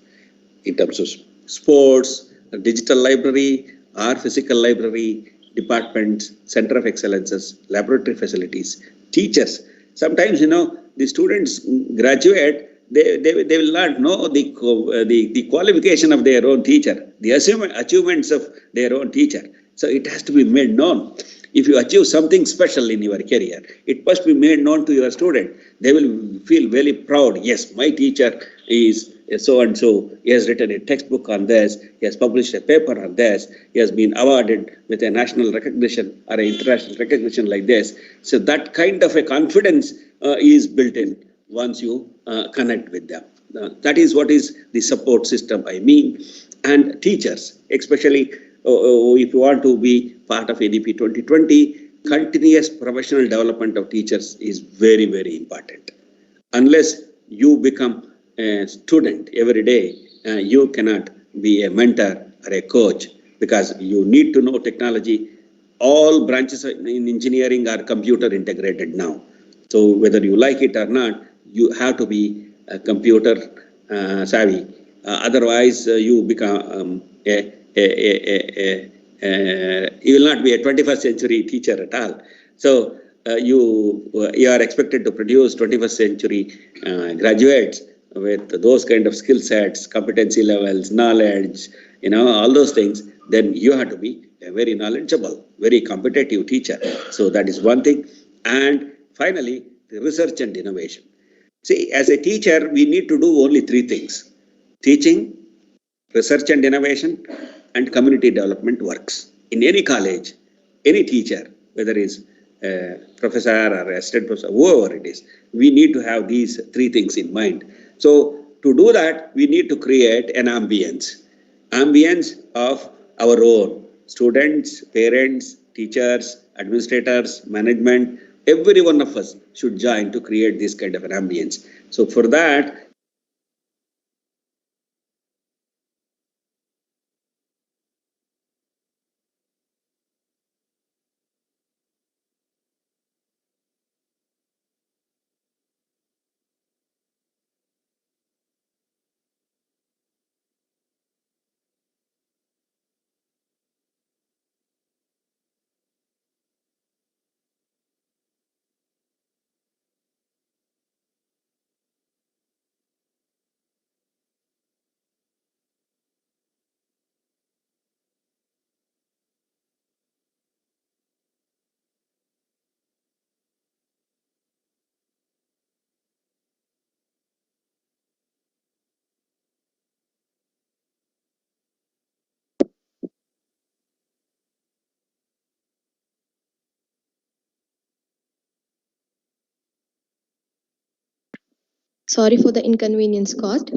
in terms of sports, digital library, or physical library, departments, center of excellences, laboratory facilities, teachers. Sometimes, the students graduate, they will not know the qualification of their own teacher, the achievements of their own teacher. So it has to be made known. If you achieve something special in your career, it must be made known to your student. They will feel very proud. Yes, my teacher is so and so. He has written a textbook on this. He has published a paper on this. He has been awarded with a national recognition or an international recognition like this. So that kind of a confidence is built in once you connect with them. That is what is the support system I mean. And teachers, especially if you want to be part of ADP 2020, continuous professional development of teachers is very, very important. Unless you become a student every day, you cannot be a mentor or a coach because you need to know technology. All branches in engineering are computer integrated now. So whether you like it or not, you have to be a computer savvy. Otherwise, you become you will not be a 21st century teacher at all. So you are expected to produce 21st century graduates with those kind of skill sets, competency levels, knowledge, all those things. Then you have to be a very knowledgeable, very competitive teacher. So that is one thing. And finally, the research and innovation. See, as a teacher, we need to do only three things: teaching, research and innovation, and community development works. In any college, any teacher, whether it's a professor or assistant professor, whoever it is, we need to have these three things in mind. So to do that, we need to create an ambience of our own. Students, parents, teachers, administrators, management, every one of us should join to create this kind of an ambience. So for that, Sorry for the inconvenience caused.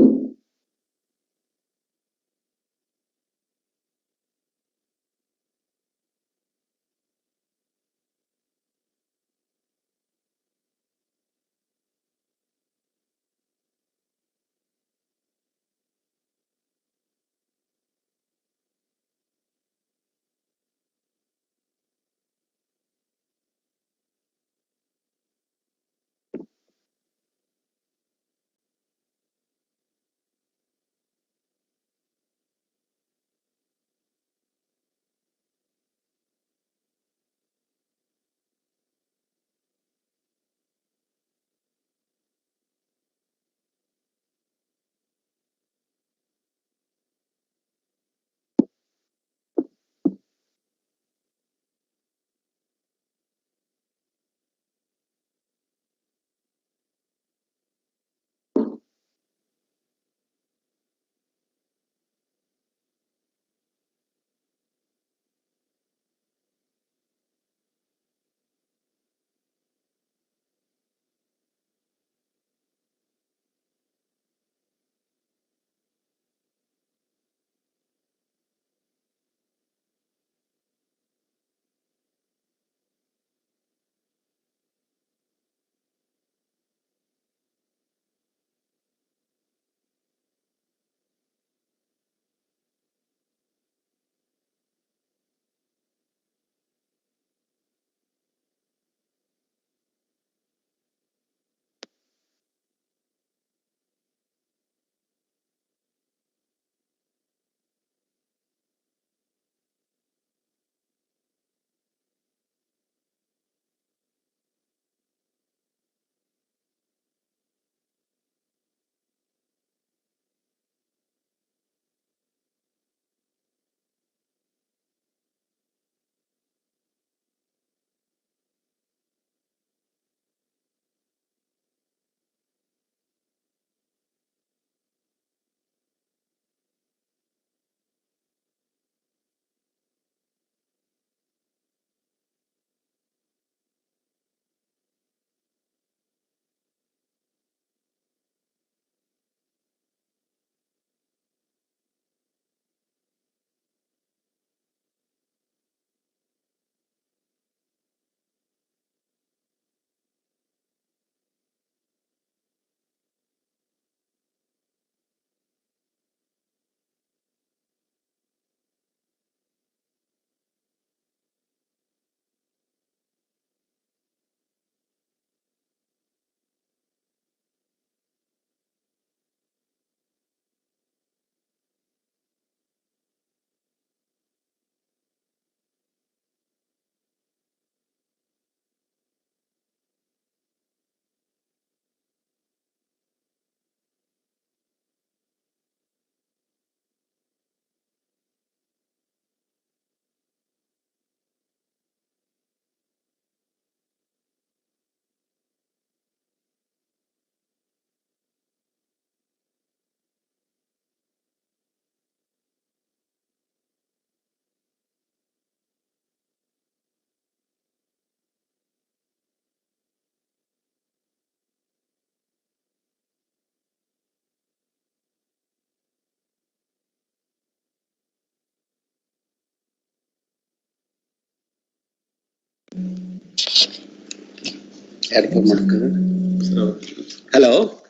Hello.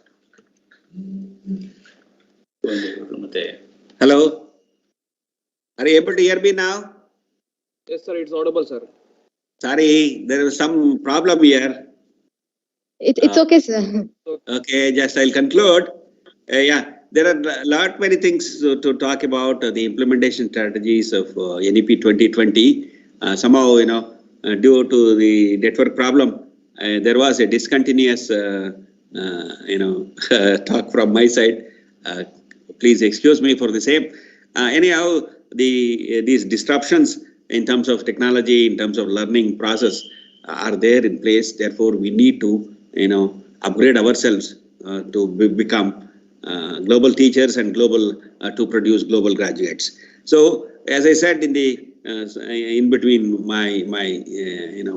Hello. Are you able to hear me now? Yes, sir, it's audible, sir. Sorry, there is some problem here. It's okay, sir. Okay, just I'll conclude. Yeah, there are a lot many things to talk about the implementation strategies of NEP 2020. Somehow, due to the network problem, there was a discontinuous, talk from my side. Please excuse me for the same. Anyhow, these disruptions in terms of technology, in terms of learning process, are there in place. Therefore, we need to, upgrade ourselves to become global teachers and global to produce global graduates. So, as I said in the in between my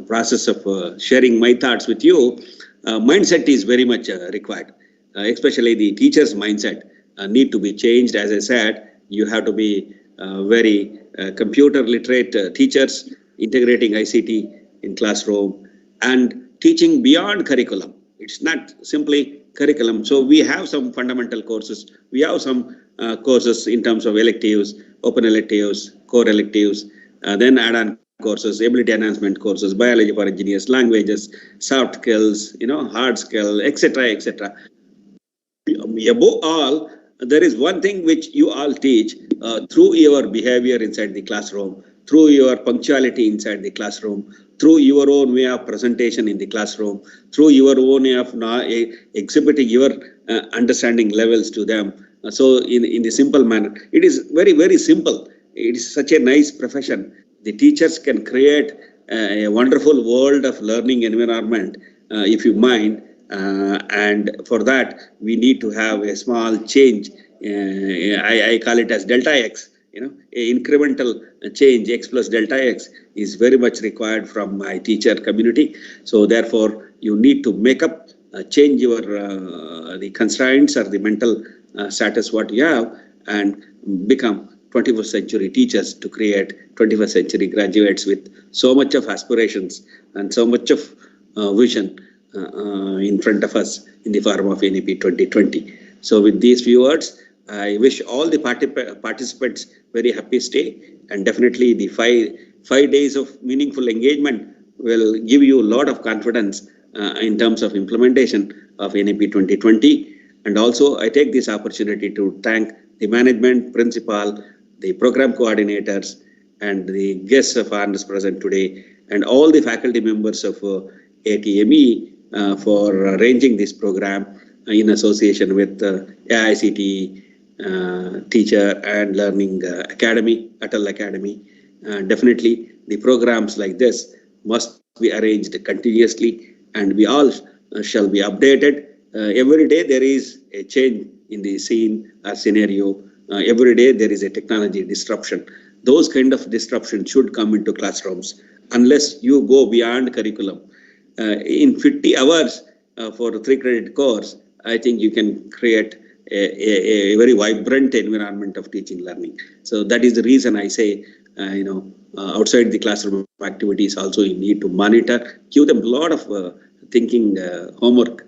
process of sharing my thoughts with you, mindset is very much required, especially the teacher's mindset need to be changed. As I said, you have to be very computer literate teachers, integrating ICT in classroom and teaching beyond curriculum. It's not simply curriculum. So we have some fundamental courses. We have some courses in terms of electives, open electives, core electives, then add-on courses, ability enhancement courses, biology for engineers, languages, soft skills, hard skill, etc., etc. Above all, there is one thing which you all teach through your behavior inside the classroom, through your punctuality inside the classroom, through your own way of presentation in the classroom, through your own way of exhibiting your understanding levels to them. So in the simple manner, it is very, very simple. It is such a nice profession. The teachers can create a wonderful world of learning environment, if you mind. And for that, we need to have a small change. I call it as delta X. Incremental change, X plus delta X, is very much required from my teacher community. So therefore, you need to make up, change your the constraints or the mental status what you have, and become 21st century teachers to create 21st century graduates with so much of aspirations and so much of vision in front of us in the form of NEP 2020. So with these few words, I wish all the participants very happy stay, and definitely the five days of meaningful engagement will give you a lot of confidence in terms of implementation of NEP 2020. And also, I take this opportunity to thank the management, principal, the program coordinators, and the guests of honors present today, and all the faculty members of ATME for arranging this program in association with AICTE Teacher and Learning Academy, Atal Academy. Definitely, the programs like this must be arranged continuously, and we all shall be updated. Every day there is a change in the scene or scenario. Every day there is a technology disruption. Those kind of disruption should come into classrooms unless you go beyond curriculum. In 50 hours for a 3-credit course, I think you can create a very vibrant environment of teaching learning. So that is the reason I say, outside the classroom activities also you need to monitor, give them a lot of thinking homework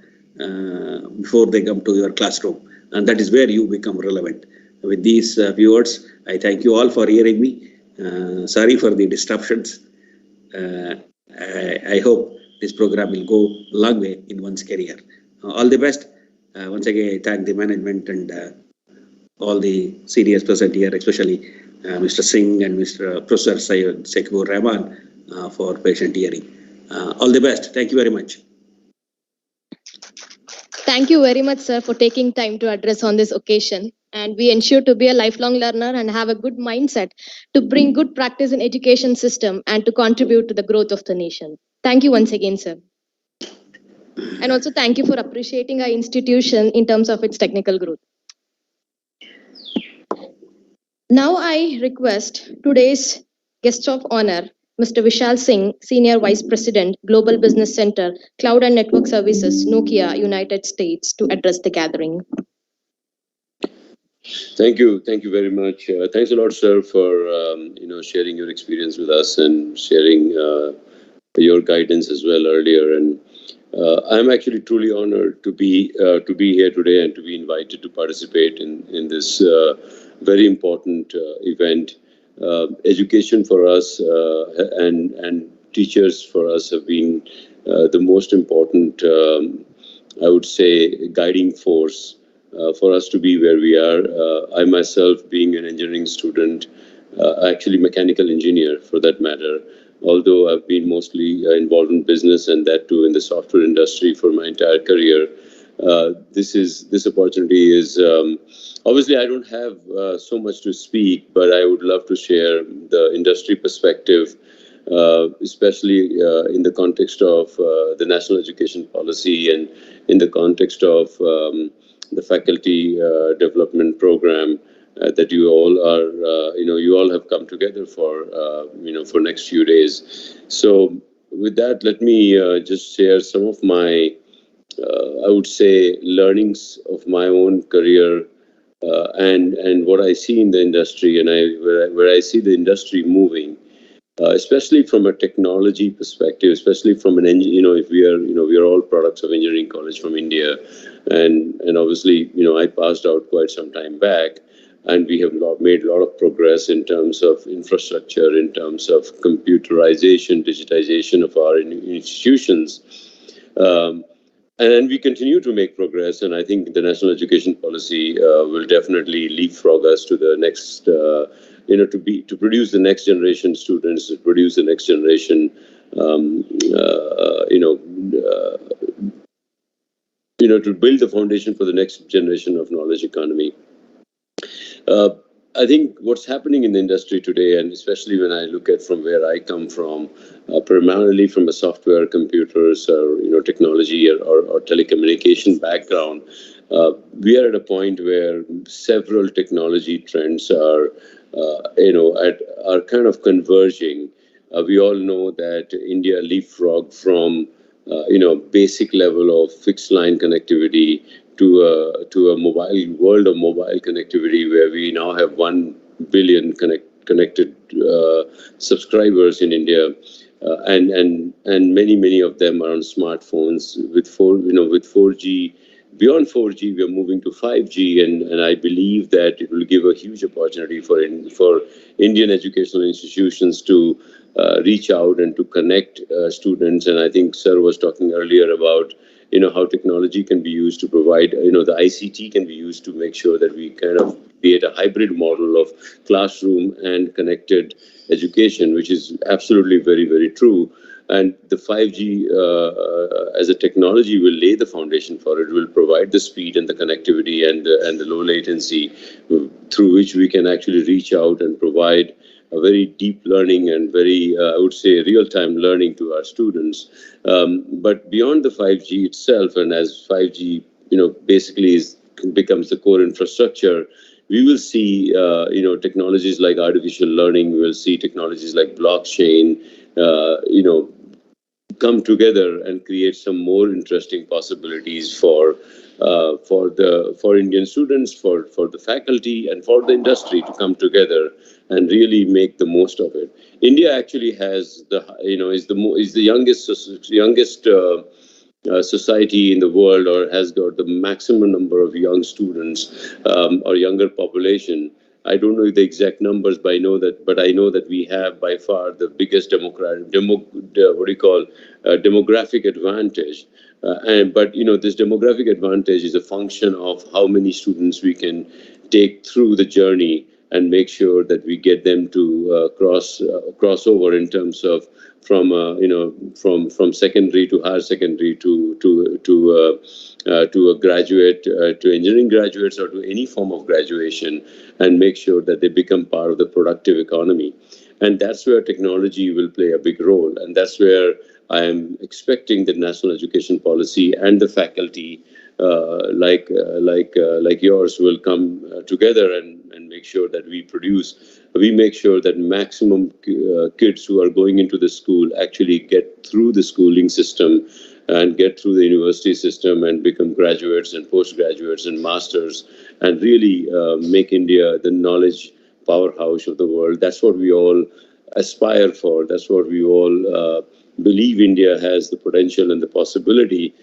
before they come to your classroom. And that is where you become relevant. With these viewers, I thank you all for hearing me. Sorry for the disruptions. I hope this program will go a long way in one's career. All the best. Once again, I thank the management and all the seniors present here, especially Mr. Singh and Mr. Professor Shakib Rahman for patient hearing. All the best. Thank you very much. Thank you very much, sir, for taking time to address on this occasion. And we ensure to be a lifelong learner and have a good mindset to bring good practice in education system and to contribute to the growth of the nation. Thank you once again, sir. And also thank you for appreciating our institution in terms of its technical growth. Now I request today's guest of honor, Mr. Vishal Singh, Senior Vice President, Global Business Center, Cloud and Network Services, Nokia, United States, to address the gathering. Thank you very much. Thanks a lot, sir, for sharing your experience with us and sharing your guidance as well earlier. And I'm actually truly honored to be here today and to be invited to participate in this very important event. Education for us and teachers for us have been the most important, I would say, guiding force for us to be where we are. I myself, being an engineering student, actually mechanical engineer for that matter, although I've been mostly involved in business and that too in the software industry for my entire career. This opportunity is obviously I don't have so much to speak, but I would love to share the industry perspective, especially in the context of the national education policy and in the context of the faculty development program that you all are, you all have come together for, for next few days. So with that, let me just share some of my, I would say, learnings of my own career and what I see in the industry and where I see the industry moving. Especially from a technology perspective, especially from an if we are all products of engineering college from India, and obviously I passed out quite some time back, and we have made a lot of progress in terms of infrastructure, in terms of computerization, digitization of our institutions. And we continue to make progress, and I think the national education policy will definitely leapfrog us to the next, to produce the next generation students, to produce the next generation, to build the foundation for the next generation of knowledge economy. I think what's happening in the industry today, and especially when I look at from where I come from, primarily from a software, computers, or technology or telecommunication background, we are at a point where several technology trends are, are kind of converging. We all know that India leapfrogged from, basic level of fixed line connectivity to a mobile world of mobile connectivity, where we now have 1 billion connected subscribers in India, and many of them are on smartphones with 4G. Beyond 4G, we are moving to 5G, and I believe that it will give a huge opportunity for Indian educational institutions to reach out and to connect students. And I think Sir was talking earlier about how technology can be used to provide, the ICT can be used to make sure that we kind of create a hybrid model of classroom and connected education, which is absolutely very, very true. And the 5G as a technology will lay the foundation for it, will provide the speed and the connectivity and the low latency through which we can actually reach out and provide a very deep learning and very, I would say, real-time learning to our students. But beyond the 5G itself, and as 5G, basically becomes the core infrastructure, we will see, technologies like artificial learning. We will see technologies like blockchain, come together and create some more interesting possibilities for Indian students, for the faculty, and for the industry to come together and really make the most of it. India actually has is the youngest society in the world, or has got the maximum number of young students or younger population. I don't know the exact numbers, but I know that we have by far the biggest demographic advantage. But this demographic advantage is a function of how many students we can take through the journey and make sure that we get them to cross over in terms of from secondary to higher secondary to a graduate, to engineering graduates, or to any form of graduation, and make sure that they become part of the productive economy. And that's where technology will play a big role. And that's where I am expecting the national education policy and the faculty like yours will come together and make sure that we make sure that maximum kids who are going into the school actually get through the schooling system and get through the university system and become graduates and postgraduates and masters, and really make India the knowledge powerhouse of the world. That's what we all aspire for. That's what we all believe India has the potential and the possibility.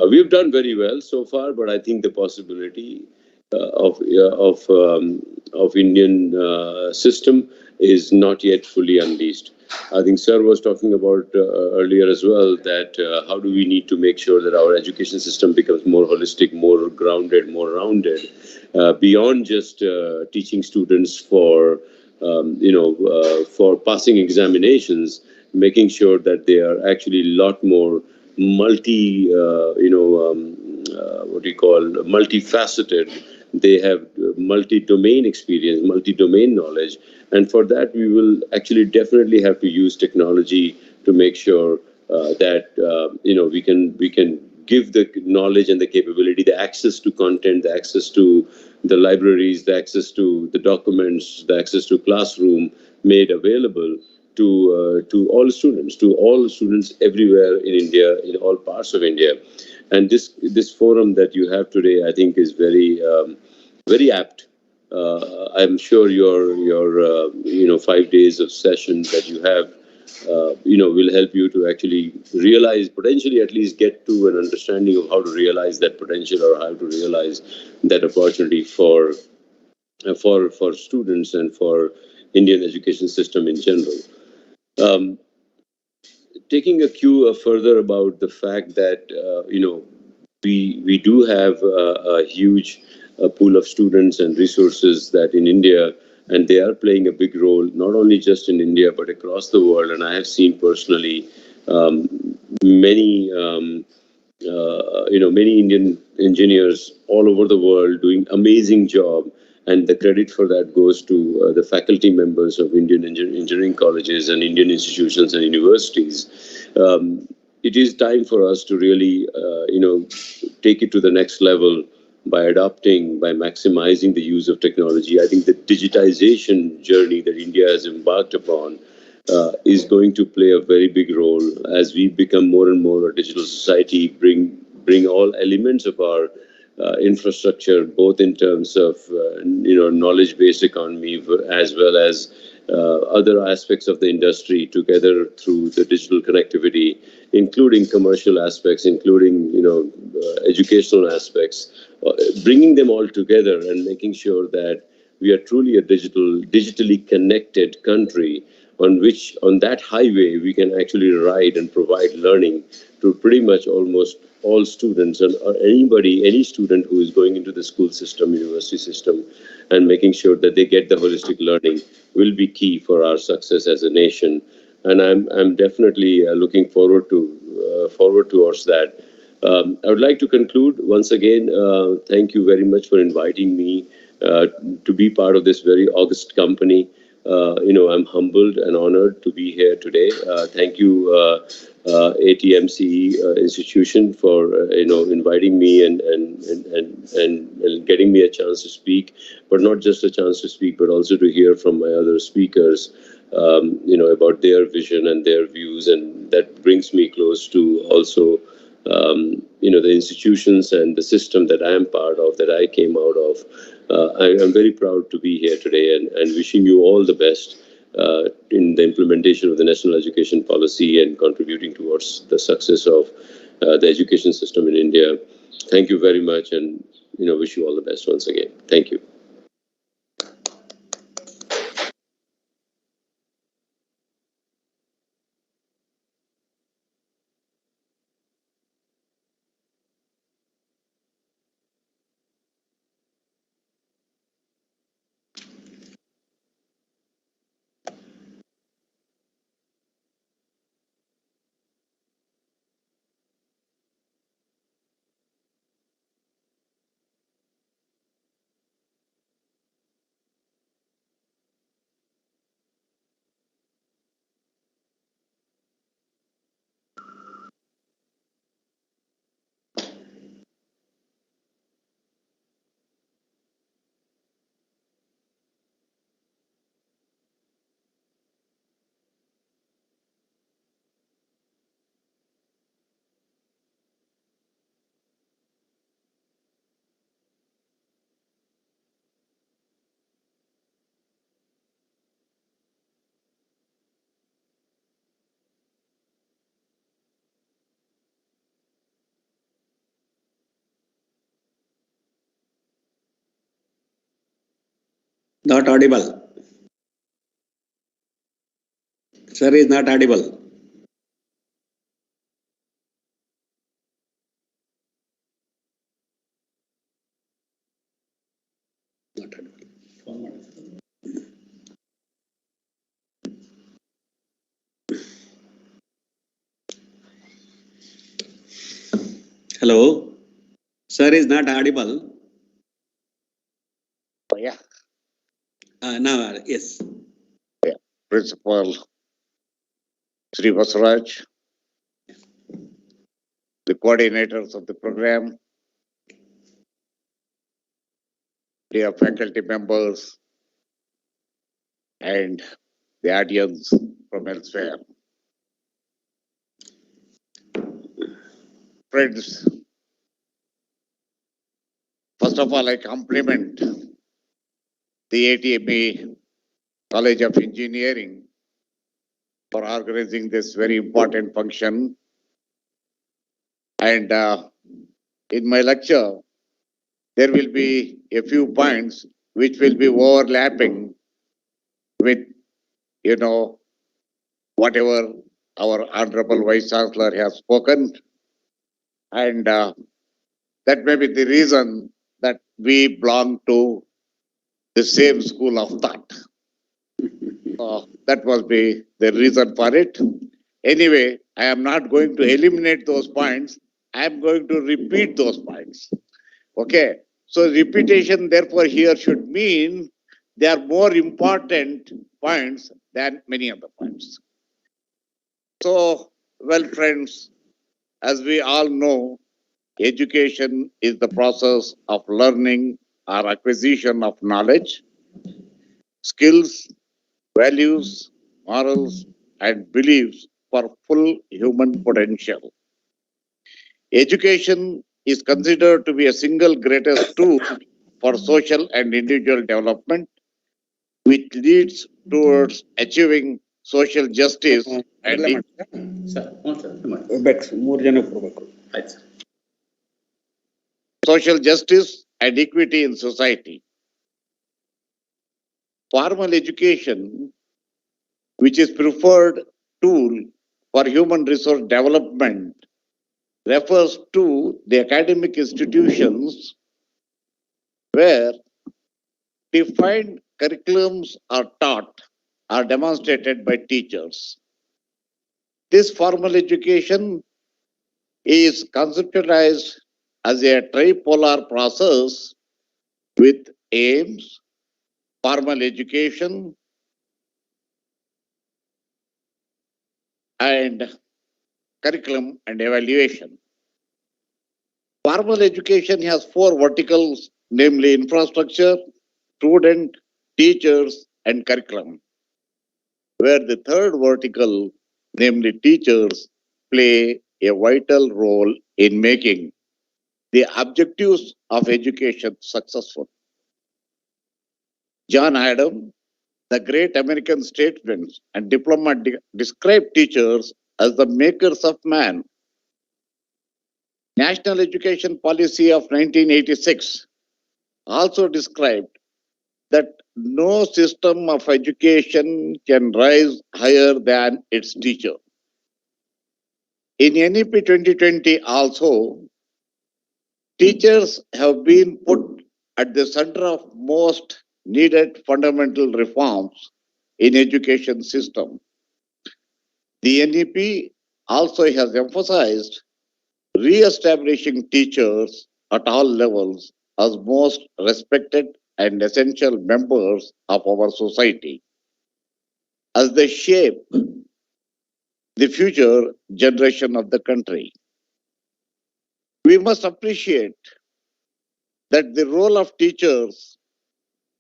We've done very well so far, but I think the possibility of Indian system is not yet fully unleashed. I think Sir was talking about earlier as well that how do we need to make sure that our education system becomes more holistic, more grounded, more rounded, beyond just teaching students for for passing examinations, making sure that they are actually a lot more multifaceted. They have multi-domain experience, multi-domain knowledge. And for that, we will actually definitely have to use technology to make sure that, we can give the knowledge and the capability, the access to content, the access to the libraries, the access to the documents, the access to classroom made available to all students everywhere in India, in all parts of India. And this forum that you have today, I think, is very apt. I'm sure your 5 days of sessions that you have, will help you to actually realize, potentially at least get to an understanding of how to realize that potential or how to realize that opportunity for students and for Indian education system in general. Taking a cue further about the fact that we do have a huge pool of students and resources that in India, and they are playing a big role not only just in India but across the world. And I have seen personally many many Indian engineers all over the world doing amazing job. And the credit for that goes to the faculty members of Indian engineering colleges and Indian institutions and universities. It is time for us to really, take it to the next level by adopting, by maximizing the use of technology. I think the digitization journey that India has embarked upon is going to play a very big role as we become more and more a digital society, bring all elements of our infrastructure, both in terms of knowledge-based economy as well as other aspects of the industry together through the digital connectivity, including commercial aspects, including educational aspects, bringing them all together and making sure that we are truly a digitally connected country on that highway we can actually ride and provide learning to pretty much almost all students or any student who is going into the school system, university system, and making sure that they get the holistic learning will be key for our success as a nation. And I'm definitely looking forward towards that. I would like to conclude once again. Thank you very much for inviting me to be part of this very august company. I'm humbled and honored to be here today. Thank you, ATMC institution, for inviting me and getting me a chance to speak, but not just a chance to speak, but also to hear from my other speakers, about their vision and their views, and that brings me close to also, the institutions and the system that I am part of, that I came out of. I'm very proud to be here today and wishing you all the best in the implementation of the national education policy and contributing towards the success of the education system in India. Thank you very much, and wish you all the best once again. Thank you. Not audible. Sir is not audible. Not audible. Hello. Sir is not audible. Yeah, Now, yes. Principal Sri Vasaraj, the coordinators of the program, dear faculty members, and the audience from elsewhere. Friends, first of all, I compliment the ATME College of Engineering for organizing this very important function. And in my lecture, there will be a few points which will be overlapping with, whatever our Honorable Vice Chancellor has spoken. And that may be the reason that we belong to the same school of thought. That was the reason for it. Anyway, I am not going to eliminate those points. I am going to repeat those points. Okay. So repetition, therefore, here should mean they are more important points than many other points. So, well, friends, as we all know, education is the process of learning or acquisition of knowledge, skills, values, morals, and beliefs for full human potential. Education is considered to be a single greatest tool for social and individual development, which leads towards achieving social justice and social justice and equity in society. Formal education, which is preferred tool for human resource development, refers to the academic institutions where defined curriculums are taught or demonstrated by teachers. This formal education is conceptualized as a tripolar process with aims, formal education, and curriculum and evaluation. Formal education has four verticals, namely infrastructure, student, teachers, and curriculum, where the third vertical, namely teachers, play a vital role in making the objectives of education successful. John Adam, the great American statesman and diplomat, described teachers as the makers of man. National Education Policy of 1986 also described that no system of education can rise higher than its teacher. In NEP 2020 also, teachers have been put at the center of most needed fundamental reforms in education system. The NEP also has emphasized re-establishing teachers at all levels as most respected and essential members of our society, as they shape the future generation of the country. We must appreciate that the role of teachers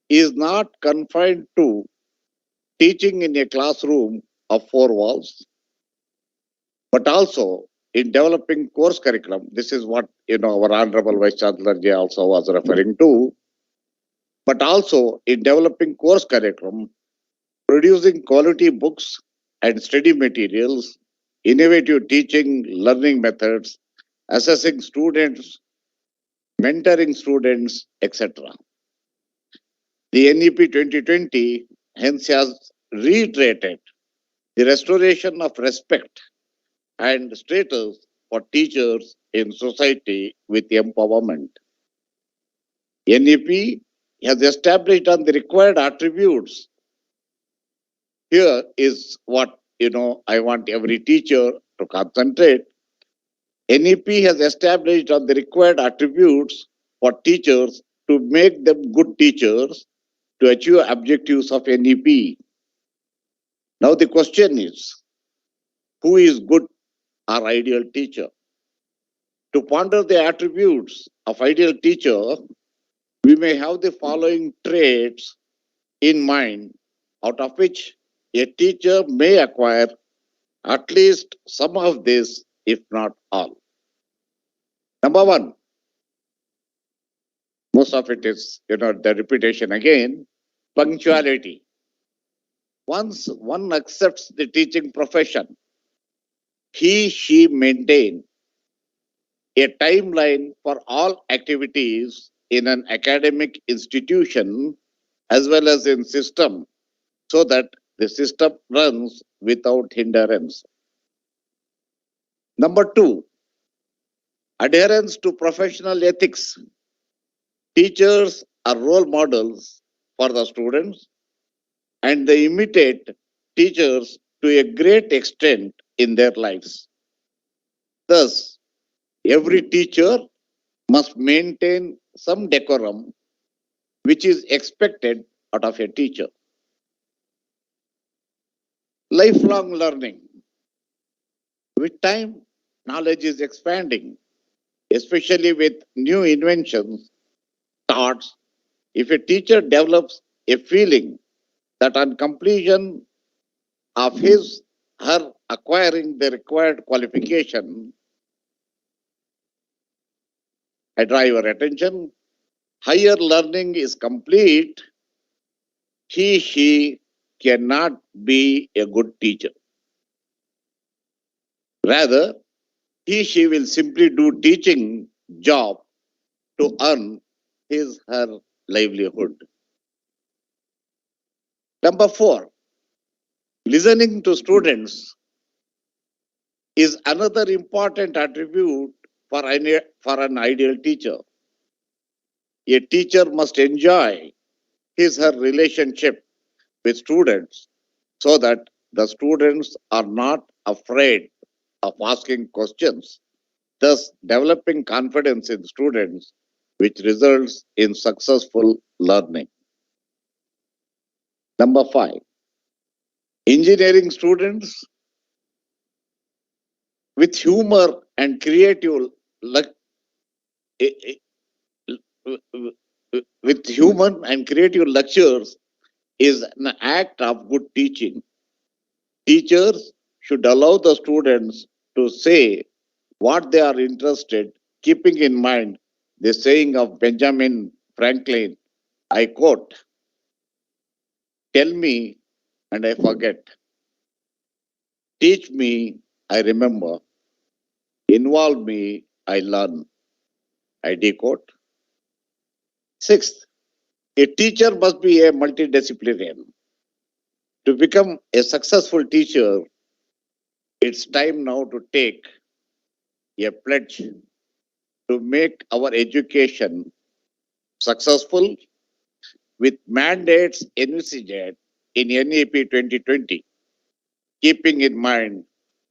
is not confined to teaching in a classroom of four walls, but also in developing course curriculum. This is what our Honorable Vice Chancellor Ji also was referring to, but also in developing course curriculum, producing quality books and study materials, innovative teaching learning methods, assessing students, mentoring students, etc. The NEP 2020 hence has reiterated the restoration of respect and status for teachers in society with empowerment. NEP has established on the required attributes. Here is what I want every teacher to concentrate. NEP has established on the required attributes for teachers to make them good teachers to achieve objectives of NEP. Now the question is, who is good or ideal teacher? To ponder the attributes of ideal teacher, we may have the following traits in mind, out of which a teacher may acquire at least some of this, if not all. Number one, most of it is, the repetition again, punctuality. Once one accepts the teaching profession, she maintain a timeline for all activities in an academic institution as well as in system, so that the system runs without hindrance. Number two, adherence to professional ethics. Teachers are role models for the students and they imitate teachers to a great extent in their lives. Thus, every teacher must maintain some decorum which is expected out of a teacher. Lifelong learning. With time, knowledge is expanding, especially with new inventions, thoughts. If a teacher develops a feeling that on completion of her acquiring the required qualification, I draw your attention, higher learning is complete, she cannot be a good teacher. Rather, she will simply do teaching job to earn her livelihood. Number four, listening to students is another important attribute for an ideal teacher. A teacher must enjoy her relationship with students so that the students are not afraid of asking questions, thus developing confidence in students, which results in successful learning. Number five, engineering students with humor and creative lectures is an act of good teaching. Teachers should allow the students to say what they are interested, keeping in mind the saying of Benjamin Franklin, I quote, "Tell me and I forget. Teach me, I remember. Involve me, I learn." I decode. Sixth, a teacher must be a multidisciplinarian. To become a successful teacher, it's time now to take a pledge to make our education successful with mandates envisaged in NEP 2020, keeping in mind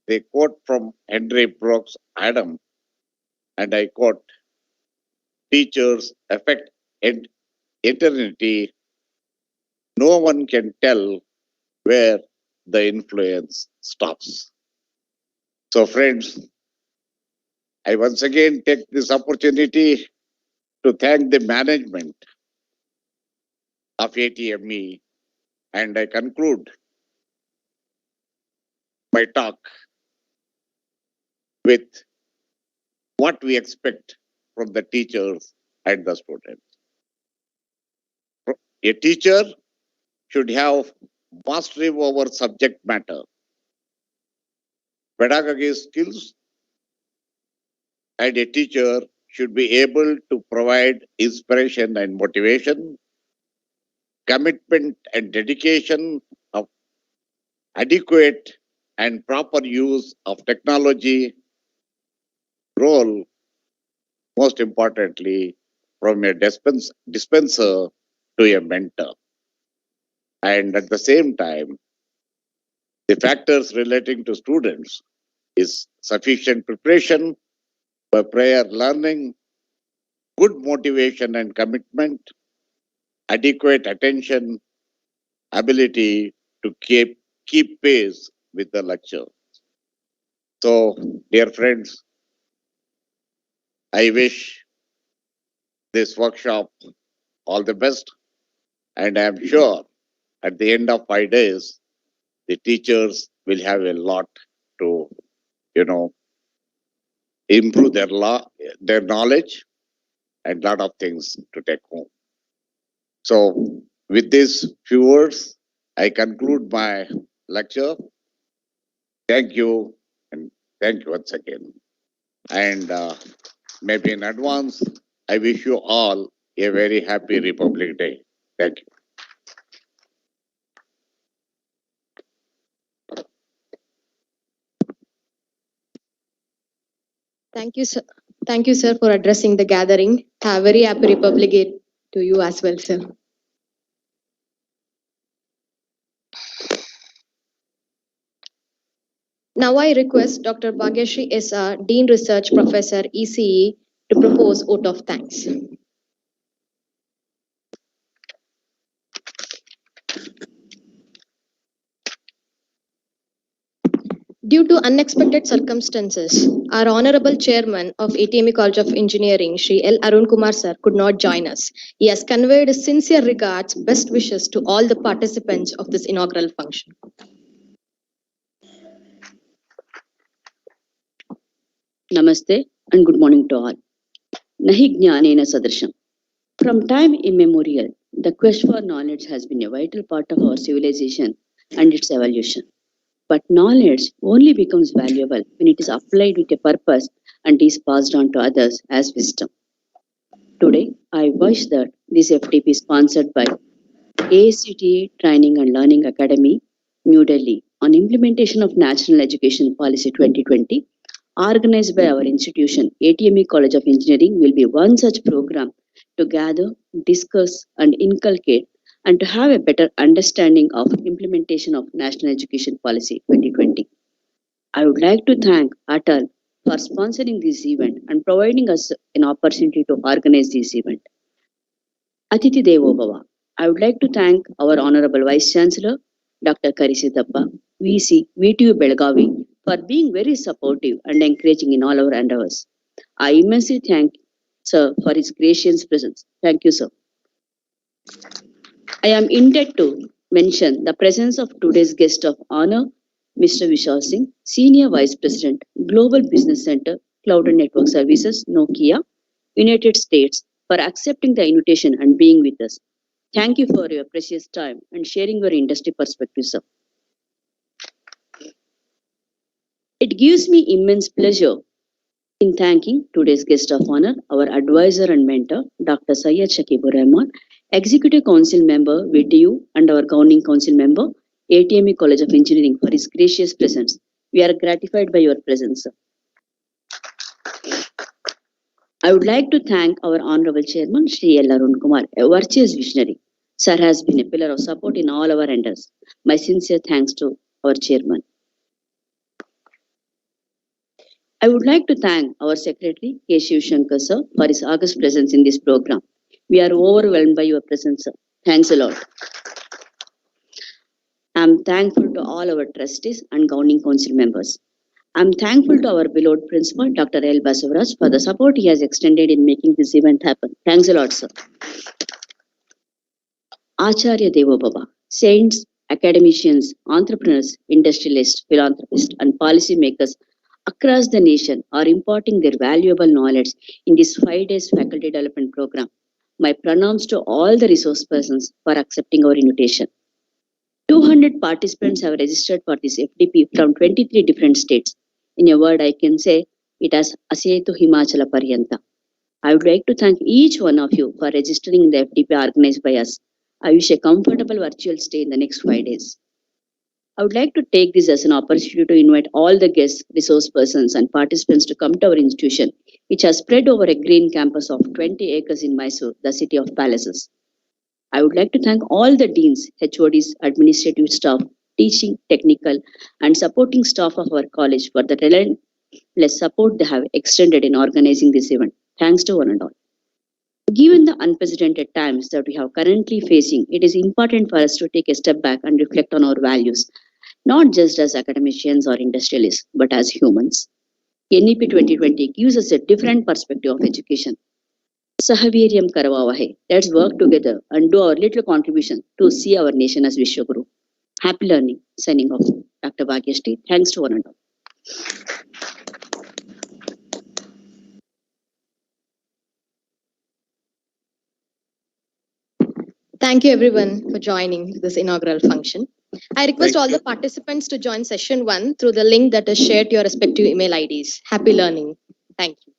the quote from Henry Brooks Adam, and I quote, "Teachers affect eternity. No one can tell where the influence stops." So friends, I once again take this opportunity to thank the management of ATME, and I conclude my talk with what we expect from the teachers and the students. A teacher should have mastery over subject matter, pedagogy skills, and a teacher should be able to provide inspiration and motivation. commitment and dedication of adequate and proper use of technology, role, most importantly, from a dispenser to a mentor. And at the same time, the factors relating to students is sufficient preparation for prior learning, good motivation and commitment, adequate attention, ability to keep pace with the lecture. So, dear friends, I wish this workshop all the best, and I am sure at the end of 5 days, the teachers will have a lot to, improve their knowledge and lot of things to take home. So, with these few words, I conclude my lecture. Thank you, and thank you once again. And maybe in advance, I wish you all a very happy Republic Day. Thank you. Thank you, sir. Thank you, sir, for addressing the gathering. Have a very happy Republic Day to you as well, sir. Now I request Dr. Bhagyashree S.R., Dean Research Professor, ECE, to propose vote of thanks. Due to unexpected circumstances, our Honorable Chairman of ATME College of Engineering, Shri L. Arun Kumar sir, could not join us. He has conveyed his sincere regards, best wishes to all the participants of this inaugural function. Namaste and good morning to all. Nahi jnanena sadrisham. From time immemorial, the quest for knowledge has been a vital part of our civilization and its evolution. But knowledge only becomes valuable when it is applied with a purpose and is passed on to others as wisdom. Today, I wish that this FTP sponsored by ACT Training and Learning Academy, New Delhi, on implementation of National Education Policy 2020, organized by our institution, ATME College of Engineering, will be one such program to gather, discuss, and inculcate, and to have a better understanding of implementation of National Education Policy 2020. I would like to thank Atal for sponsoring this event and providing us an opportunity to organize this event. Atiti Devo Bhava. I would like to thank our Honorable Vice Chancellor, Dr. Karisithappa, VC, VTU Belgavi, for being very supportive and encouraging in all our endeavors. I immensely thank Sir for his gracious presence. Thank you, sir. I am indebted to mention the presence of today's guest of honor, Mr. Vishal Singh, Senior Vice President, Global Business Center, Cloud and Network Services, Nokia, United States, for accepting the invitation and being with us. Thank you for your precious time and sharing your industry perspective, sir. It gives me immense pleasure in thanking today's guest of honor, our advisor and mentor, Dr. Syed Shakib Rahman, Executive Council Member, VTU, and our Governing Council Member, ATME College of Engineering, for his gracious presence. We are gratified by your presence, sir. I would like to thank our Honorable Chairman, Shri L. Arun Kumar, a virtuous visionary. Sir has been a pillar of support in all our endeavors. My sincere thanks to our Chairman. I would like to thank our Secretary, K. Shiv Shankar, sir, for his august presence in this program. We are overwhelmed by your presence, sir. Thanks a lot. I am thankful to all our trustees and governing council members. I am thankful to our beloved principal, Dr. L. Basavaraj, for the support he has extended in making this event happen. Thanks a lot, sir. Acharya Devo Baba, saints, academicians, entrepreneurs, industrialists, philanthropists, and policy makers across the nation are imparting their valuable knowledge in this 5 days faculty development program. My pranams to all the resource persons for accepting our invitation. 200 participants have registered for this FDP from 23 different states. In a word, I can say it as Asetu Himachala Paryanta. I would like to thank each one of you for registering in the FDP organized by us. I wish a comfortable virtual stay in the next 5 days. I would like to take this as an opportunity to invite all the guests, resource persons, and participants to come to our institution, which has spread over a green campus of 20 acres in Mysore, the city of palaces. I would like to thank all the deans, HODs, administrative staff, teaching, technical, and supporting staff of our college for the relentless support they have extended in organizing this event. Thanks to one and all. Given the unprecedented times that we have currently facing, it is important for us to take a step back and reflect on our values, not just as academicians or industrialists, but as humans. NEP 2020 gives us a different perspective of education. Sahaviryam Karavavahe. Let's work together and do our little contribution to see our nation as Vishwaguru. Happy learning. Signing off. Dr. Bhagyashri. Thanks to one and all. Thank you everyone for joining this inaugural function. I request all the participants to join session 1 through the link that is shared to your respective email IDs. Happy learning. Thank you.